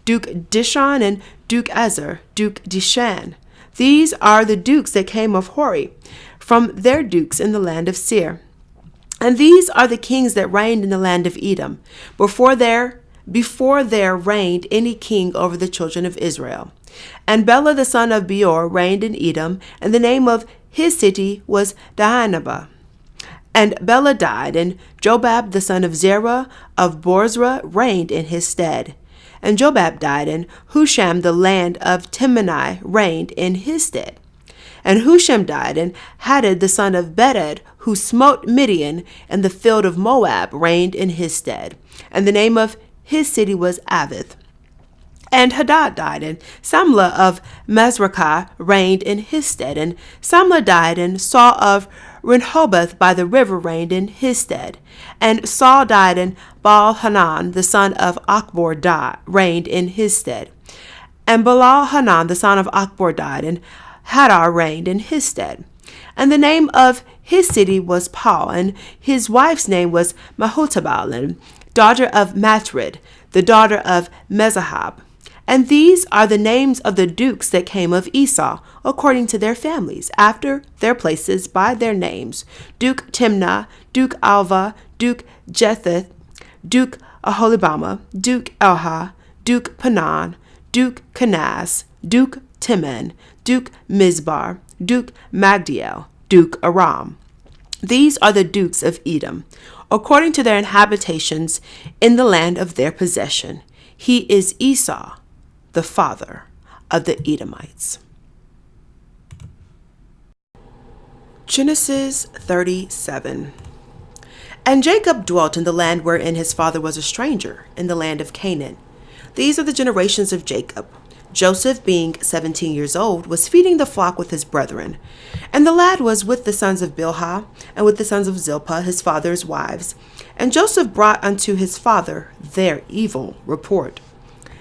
Duke Dishon and Duke Ezer, Duke Dishan. These are the dukes that came of Hori, from their dukes in the land of Seir. And these are the kings that reigned in the land of Edom, before there reigned any king over the children of Israel. And Bela the son of Beor reigned in Edom, and the name of his city was Dahanaba. And Bela died, and Jobab the son of Zerah of Borzra reigned in his stead. And Jobab died, and Husham the land of Timnai reigned in his stead. And Husham died, and Hadad the son of Bedad, who smote Midian in the field of Moab, reigned in his stead. And the name of his city was Avith. And Hadad died, and Samlah of Masrekah reigned in his stead. And Samlah died, and Saul of Rehoboth by the river reigned in his stead. And Saul died, and Baal-Hanan the son of Achbor reigned in his stead. And Baal-Hanan the son of Achbor died, and Hadar reigned in his stead. And the name of his city was Paul, and his wife's name was Mehutabal, and daughter of Matred, the daughter of Mezahab. And these are the names of the dukes that came of Esau, according to their families, after their places by their names: Duke Timnah, Duke Alva, Duke Jetheth, Duke Aholibama, Duke Elha, Duke Panan, Duke Kenaz, Duke Timan, Duke Mizbar, Duke Magdiel, Duke Aram. These are the dukes of Edom, according to their inhabitations in the land of their possession. He is Esau, the father of the Edomites. Genesis 37. And Jacob dwelt in the land wherein his father was a stranger, in the land of Canaan. These are the generations of Jacob. Joseph, being 17 years old, was feeding the flock with his brethren. And the lad was with the sons of Bilhah, and with the sons of Zilpah, his father's wives. And Joseph brought unto his father their evil report.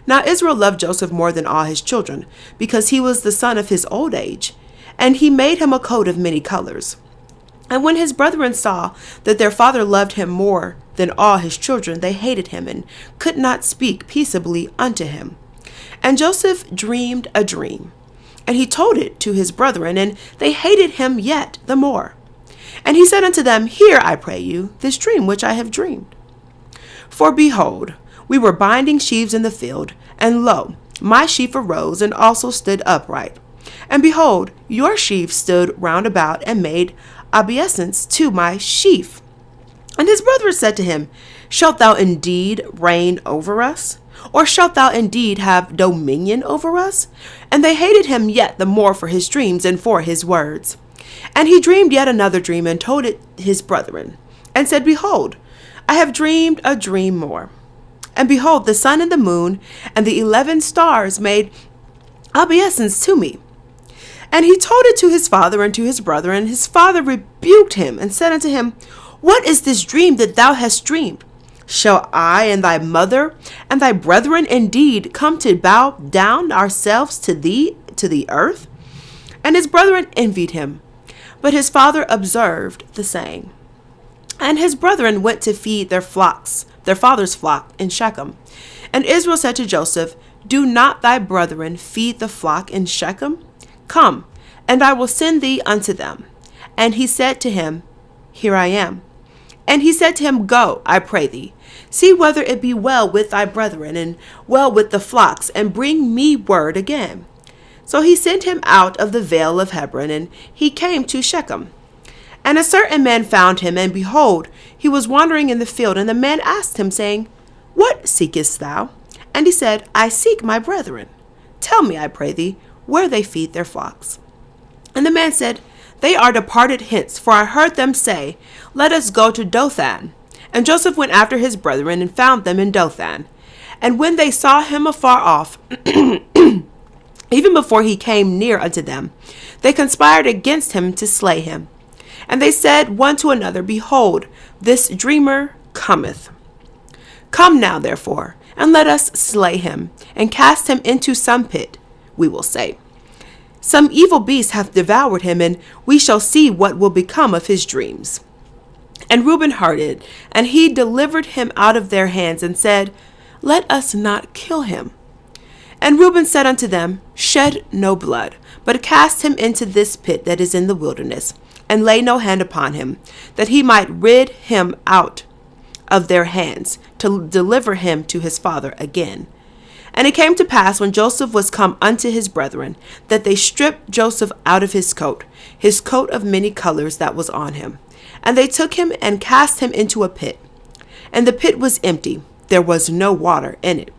Now Israel loved Joseph more than all his children, because he was the son of his old age, and he made him a coat of many colors. And when his brethren saw that their father loved him more than all his children, they hated him, and could not speak peaceably unto him. And Joseph dreamed a dream, and he told it to his brethren, and they hated him yet the more. And he said unto them, Hear, I pray you, this dream which I have dreamed. For behold, we were binding sheaves in the field, and lo, my sheaf arose and also stood upright. And behold, your sheaf stood round about and made obeisance to my sheaf. And his brethren said to him, Shalt thou indeed reign over us? Or shalt thou indeed have dominion over us? And they hated him yet the more for his dreams and for his words. And he dreamed yet another dream, and told it his brethren, and said, Behold, I have dreamed a dream more. And behold, the sun and the moon and the 11 stars made obeisance to me. And he told it to his father and to his brother, and his father rebuked him, and said unto him, What is this dream that thou hast dreamed? Shall I and thy mother and thy brethren indeed come to bow down ourselves to thee, to the earth? And his brethren envied him, but his father observed the saying. And his brethren went to feed their flocks, their father's flock in Shechem. And Israel said to Joseph, Do not thy brethren feed the flock in Shechem? Come, and I will send thee unto them. And he said to him, Here I am. And he said to him, Go, I pray thee, see whether it be well with thy brethren, and well with the flocks, and bring me word again. So he sent him out of the vale of Hebron, and he came to Shechem. And a certain man found him, and behold, he was wandering in the field. And the man asked him, saying, What seekest thou? And he said, I seek my brethren. Tell me, I pray thee, where they feed their flocks. And the man said, They are departed hence, for I heard them say, Let us go to Dothan. And Joseph went after his brethren, and found them in Dothan. And when they saw him afar off, even before he came near unto them, they conspired against him to slay him. And they said one to another, Behold, this dreamer cometh. Come now, therefore, and let us slay him, and cast him into some pit, we will say. Some evil beast hath devoured him, and we shall see what will become of his dreams. And Reuben heard it, and he delivered him out of their hands, and said, Let us not kill him. And Reuben said unto them, Shed no blood, but cast him into this pit that is in the wilderness, and lay no hand upon him, that he might rid him out of their hands, to deliver him to his father again. And it came to pass, when Joseph was come unto his brethren, that they stripped Joseph out of his coat of many colors that was on him. And they took him and cast him into a pit. And the pit was empty, there was no water in it.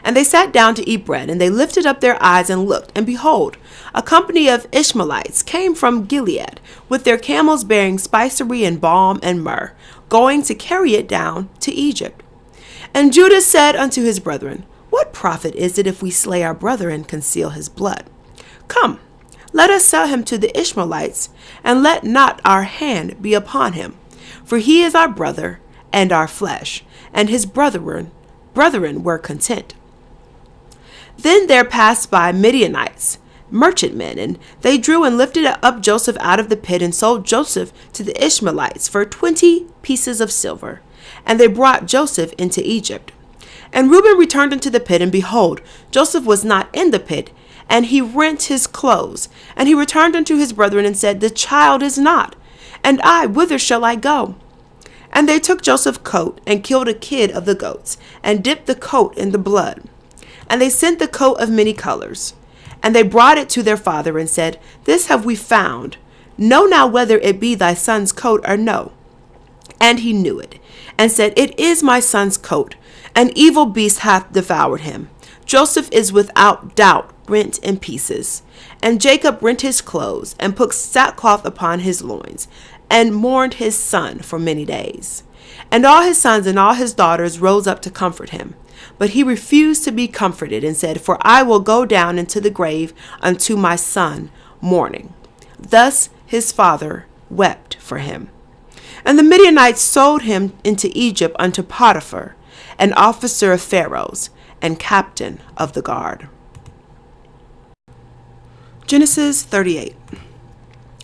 And they sat down to eat bread, and they lifted up their eyes and looked, and behold, a company of Ishmaelites came from Gilead, with their camels bearing spicery and balm and myrrh, going to carry it down to Egypt. And Judah said unto his brethren, What profit is it if we slay our brother and conceal his blood? Come, let us sell him to the Ishmaelites, and let not our hand be upon him. For he is our brother and our flesh, and his brethren were content. Then there passed by Midianites, merchantmen, and they drew and lifted up Joseph out of the pit, and sold Joseph to the Ishmaelites for 20 pieces of silver. And they brought Joseph into Egypt. And Reuben returned into the pit, and behold, Joseph was not in the pit, and he rent his clothes. And he returned unto his brethren, and said, The child is not, and I, whither shall I go? And they took Joseph's coat, and killed a kid of the goats, and dipped the coat in the blood. And they sent the coat of many colors. And they brought it to their father, and said, This have we found. Know now whether it be thy son's coat or no. And he knew it, and said, It is my son's coat. An evil beast hath devoured him. Joseph is without doubt rent in pieces. And Jacob rent his clothes, and put sackcloth upon his loins, and mourned his son for many days. And all his sons and all his daughters rose up to comfort him. But he refused to be comforted, and said, For I will go down into the grave unto my son mourning. Thus his father wept for him. And the Midianites sold him into Egypt unto Potiphar, an officer of Pharaoh's, and captain of the guard. Genesis 38.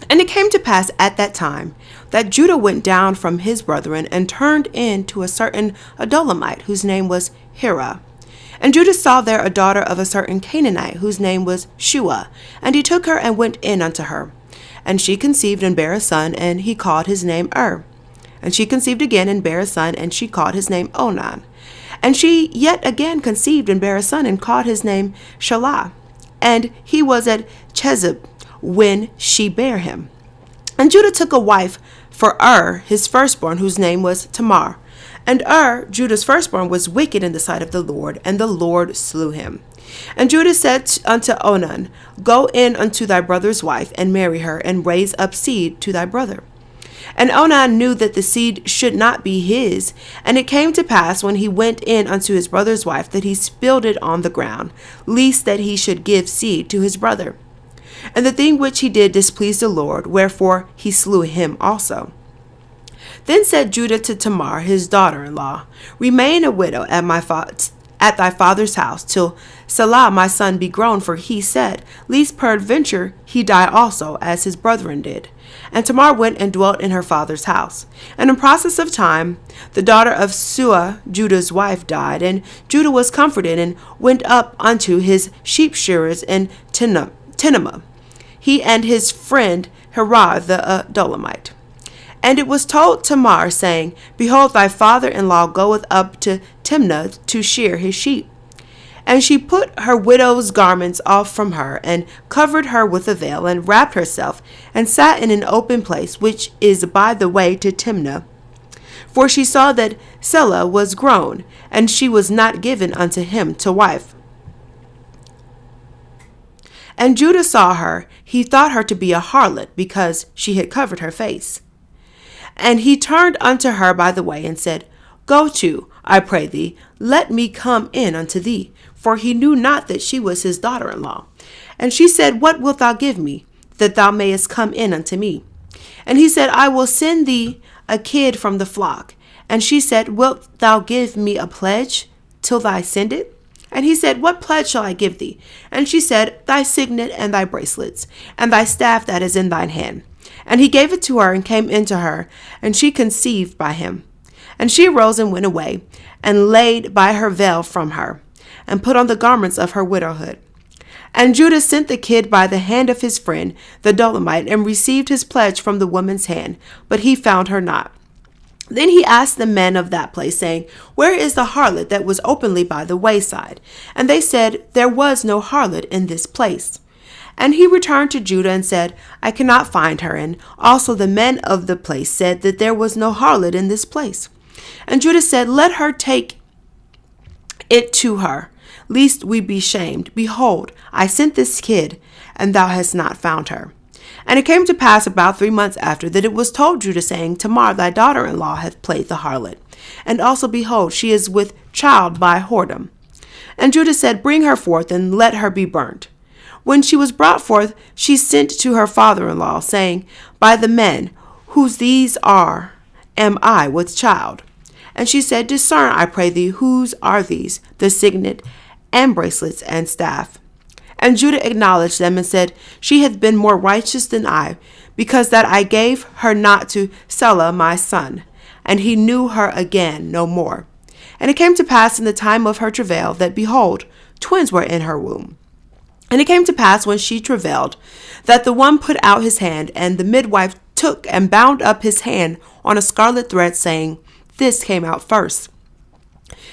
And it came to pass at that time that Judah went down from his brethren, and turned in to a certain Adulamite, whose name was Hira. And Judah saw there a daughter of a certain Canaanite, whose name was Shua. And he took her and went in unto her. And she conceived and bare a son, and he called his name And she conceived again and bare a son, and she called his name Onan. And she yet again conceived and bare a son, and called his name Shelah. And he was at Chezib when she bare him. And Judah took a wife for his firstborn, whose name was Tamar. And Judah's firstborn, was wicked in the sight of the Lord, and the Lord slew him. And Judah said unto Onan, Go in unto thy brother's wife, and marry her, and raise up seed to thy brother. And Onan knew that the seed should not be his. And it came to pass, when he went in unto his brother's wife, that he spilled it on the ground, lest that he should give seed to his brother. And the thing which he did displeased the Lord, wherefore he slew him also. Then said Judah to Tamar his daughter-in-law, Remain a widow at thy father's house, till Selah my son be grown, for he said, Lest peradventure he die also, as his brethren did. And Tamar went and dwelt in her father's house. And in process of time, the daughter of Sua, Judah's wife, died, and Judah was comforted, and went up unto his sheep shearers in Tinimah, he and his friend Hirah the Adulamite. And it was told Tamar, saying, Behold, thy father-in-law goeth up to Timnah to shear his sheep. And she put her widow's garments off from her, and covered her with a veil, and wrapped herself, and sat in an open place, which is by the way to Timnah. For she saw that Selah was grown, and she was not given unto him to wife. And Judah saw her, he thought her to be a harlot, because she had covered her face. And he turned unto her by the way, and said, Go to, I pray thee, let me come in unto thee. For he knew not that she was his daughter-in-law. And she said, What wilt thou give me, that thou mayest come in unto me? And he said, I will send thee a kid from the flock. And she said, Wilt thou give me a pledge till thou send it? And he said, What pledge shall I give thee? And she said, Thy signet and thy bracelets, and thy staff that is in thine hand. And he gave it to her and came into her, and she conceived by him. And she arose and went away, and laid by her veil from her, and put on the garments of her widowhood. And Judah sent the kid by the hand of his friend, the Dolomite, and received his pledge from the woman's hand, but he found her not. Then he asked the men of that place, saying, Where is the harlot that was openly by the wayside? And they said, There was no harlot in this place. And he returned to Judah and said, I cannot find her. And also the men of the place said that there was no harlot in this place. And Judah said, Let her take it to her, lest we be shamed. Behold, I sent this kid, and thou hast not found her. And it came to pass about 3 months after that it was told Judah, saying, Tamar thy daughter-in-law hath played the harlot. And also, behold, she is with child by whoredom. And Judah said, Bring her forth, and let her be burnt. When she was brought forth, she sent to her father-in-law, saying, By the men whose these are, am I with child? And she said, Discern, I pray thee, whose are these, the signet, and bracelets, and staff. And Judah acknowledged them, and said, She hath been more righteous than I, because that I gave her not to Selah my son. And he knew her again no more. And it came to pass in the time of her travail, that, behold, twins were in her womb. And it came to pass, when she travailed, that the one put out his hand, and the midwife took and bound up his hand on a scarlet thread, saying, This came out first.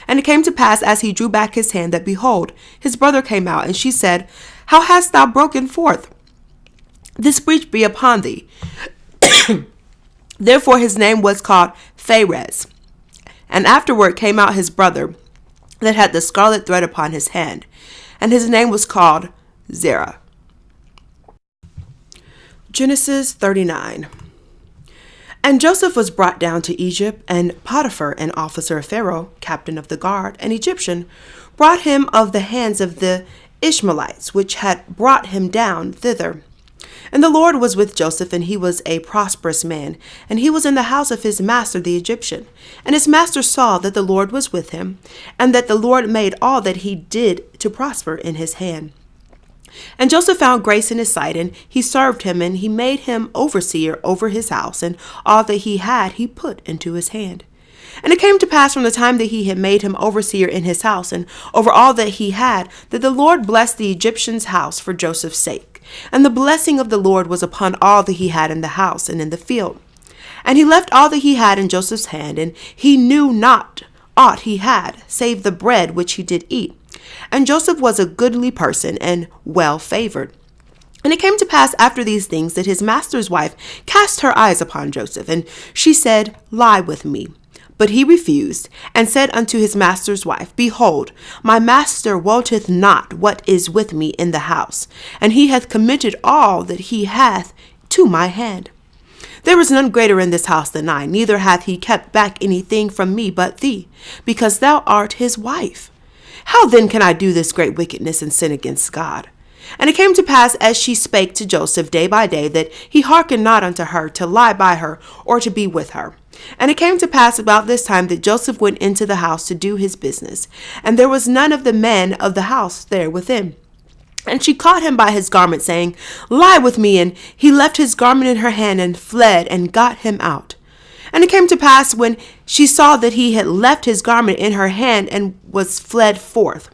And it came to pass, as he drew back his hand, that, behold, his brother came out. And she said, How hast thou broken forth? This breach be upon thee. Therefore his name was called Pharez. And afterward came out his brother, that had the scarlet thread upon his hand, and his name was called Zerah. Genesis 39. And Joseph was brought down to Egypt, and Potiphar, an officer of Pharaoh, captain of the guard, an Egyptian, brought him of the hands of the Ishmaelites, which had brought him down thither. And the Lord was with Joseph, and he was a prosperous man, and he was in the house of his master the Egyptian. And his master saw that the Lord was with him, and that the Lord made all that he did to prosper in his hand. And Joseph found grace in his sight, and he served him, and he made him overseer over his house, and all that he had he put into his hand. And it came to pass from the time that he had made him overseer in his house, and over all that he had, that the Lord blessed the Egyptian's house for Joseph's sake. And the blessing of the Lord was upon all that he had in the house and in the field. And he left all that he had in Joseph's hand, and he knew not aught he had, save the bread which he did eat. And Joseph was a goodly person, and well favored. And it came to pass after these things, that his master's wife cast her eyes upon Joseph, and she said, Lie with me. But he refused, and said unto his master's wife, Behold, my master wotteth not what is with me in the house, and he hath committed all that he hath to my hand. There is none greater in this house than I, neither hath he kept back anything from me but thee, because thou art his wife. How then can I do this great wickedness and sin against God? And it came to pass, as she spake to Joseph day by day, that he hearkened not unto her to lie by her or to be with her. And it came to pass about this time that Joseph went into the house to do his business, and there was none of the men of the house there within. And she caught him by his garment, saying, Lie with me. And he left his garment in her hand, and fled, and got him out. And it came to pass, when she saw that he had left his garment in her hand, and was fled forth,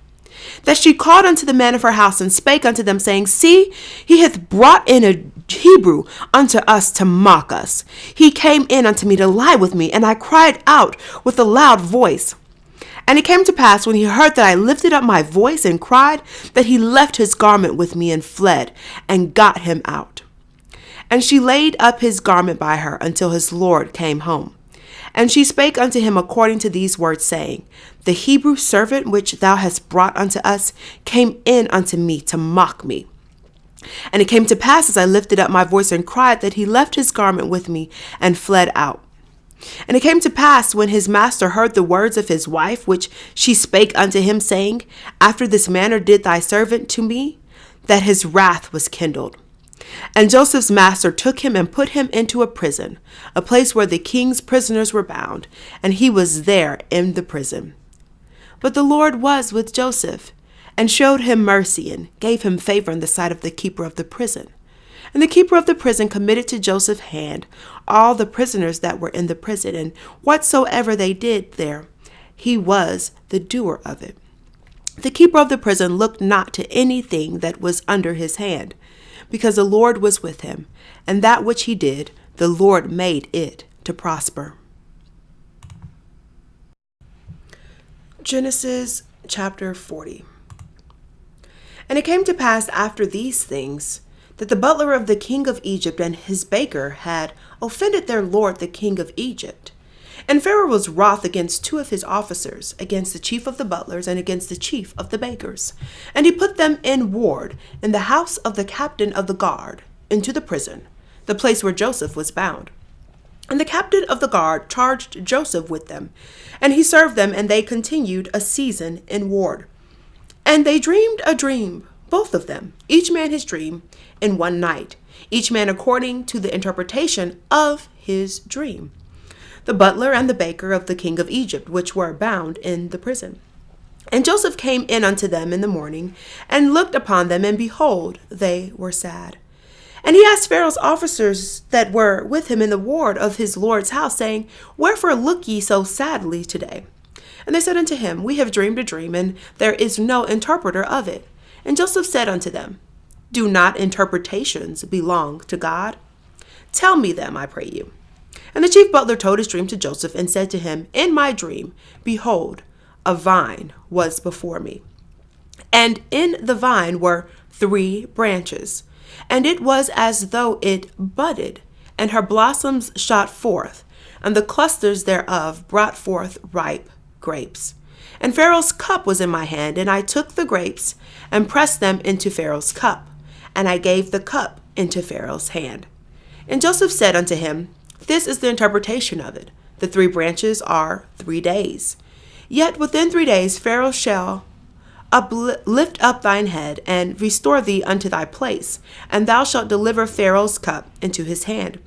that she called unto the men of her house, and spake unto them, saying, See, he hath brought in a Hebrew unto us to mock us. He came in unto me to lie with me, and I cried out with a loud voice. And it came to pass, when he heard that I lifted up my voice and cried, that he left his garment with me, and fled, and got him out. And she laid up his garment by her until his Lord came home. And she spake unto him according to these words, saying, The Hebrew servant which thou hast brought unto us came in unto me to mock me. And it came to pass, as I lifted up my voice and cried, that he left his garment with me, and fled out. And it came to pass, when his master heard the words of his wife, which she spake unto him, saying, After this manner did thy servant to me, that his wrath was kindled. And Joseph's master took him and put him into a prison, a place where the king's prisoners were bound, and he was there in the prison. But the Lord was with Joseph, and showed him mercy, and gave him favor in the sight of the keeper of the prison. And the keeper of the prison committed to Joseph's hand all the prisoners that were in the prison, and whatsoever they did there, he was the doer of it. The keeper of the prison looked not to anything that was under his hand, because the Lord was with him, and that which he did, the Lord made it to prosper. Genesis chapter 40. And it came to pass after these things, that the butler of the king of Egypt and his baker had offended their lord the king of Egypt. And Pharaoh was wroth against two of his officers, against the chief of the butlers and against the chief of the bakers. And he put them in ward in the house of the captain of the guard, into the prison, the place where Joseph was bound. And the captain of the guard charged Joseph with them, and he served them, and they continued a season in ward. And they dreamed a dream, both of them, each man his dream, in one night, each man according to the interpretation of his dream. The butler and the baker of the king of Egypt, which were bound in the prison. And Joseph came in unto them in the morning, and looked upon them, and behold, they were sad. And he asked Pharaoh's officers that were with him in the ward of his lord's house, saying, Wherefore look ye so sadly today? And they said unto him, We have dreamed a dream, and there is no interpreter of it. And Joseph said unto them, Do not interpretations belong to God? Tell me them, I pray you. And the chief butler told his dream to Joseph, and said to him, In my dream, behold, a vine was before me. And in the vine were 3 branches, and it was as though it budded, and her blossoms shot forth, and the clusters thereof brought forth ripe grapes. And Pharaoh's cup was in my hand, and I took the grapes, and pressed them into Pharaoh's cup, and I gave the cup into Pharaoh's hand. And Joseph said unto him, This is the interpretation of it. The 3 branches are 3 days. Yet within 3 days Pharaoh shall lift up thine head, and restore thee unto thy place, and thou shalt deliver Pharaoh's cup into his hand,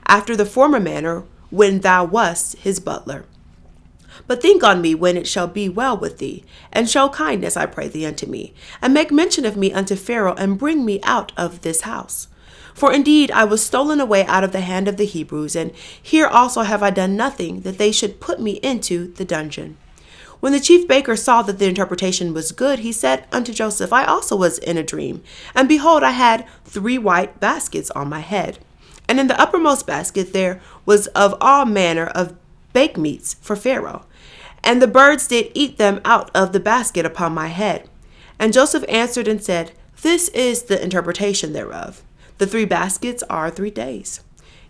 after the former manner when thou wast his butler. But think on me when it shall be well with thee, and show kindness, I pray thee, unto me, and make mention of me unto Pharaoh, and bring me out of this house. For indeed I was stolen away out of the hand of the Hebrews, and here also have I done nothing, that they should put me into the dungeon. When the chief baker saw that the interpretation was good, he said unto Joseph, I also was in a dream, and behold, I had 3 white baskets on my head. And in the uppermost basket there was of all manner of baked meats for Pharaoh, and the birds did eat them out of the basket upon my head. And Joseph answered and said, This is the interpretation thereof. The 3 baskets are 3 days.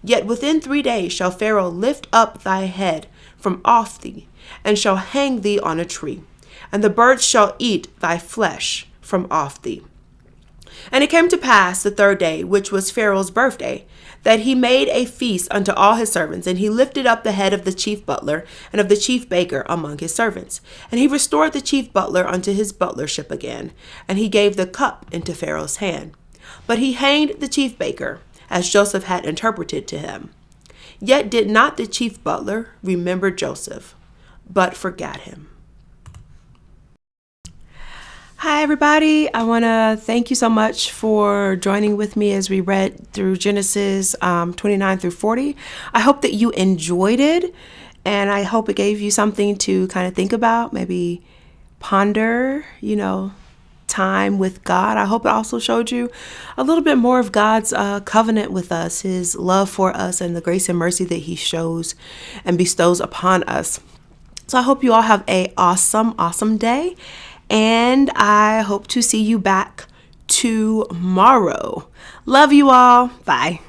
Yet within 3 days shall Pharaoh lift up thy head from off thee, and shall hang thee on a tree, and the birds shall eat thy flesh from off thee. And it came to pass the 3rd day, which was Pharaoh's birthday, that he made a feast unto all his servants, and he lifted up the head of the chief butler and of the chief baker among his servants. And he restored the chief butler unto his butlership again, and he gave the cup into Pharaoh's hand. But he hanged the chief baker, as Joseph had interpreted to him. Yet did not the chief butler remember Joseph, but forgot him. Hi, everybody. I want to thank you so much for joining with me as we read through Genesis 29 through 40. I hope that you enjoyed it, and I hope it gave you something to kind of think about, maybe ponder, time with God. I hope it also showed you a little bit more of God's covenant with us, his love for us, and the grace and mercy that he shows and bestows upon us. So I hope you all have an awesome day. And I hope to see you back tomorrow. Love you all. Bye.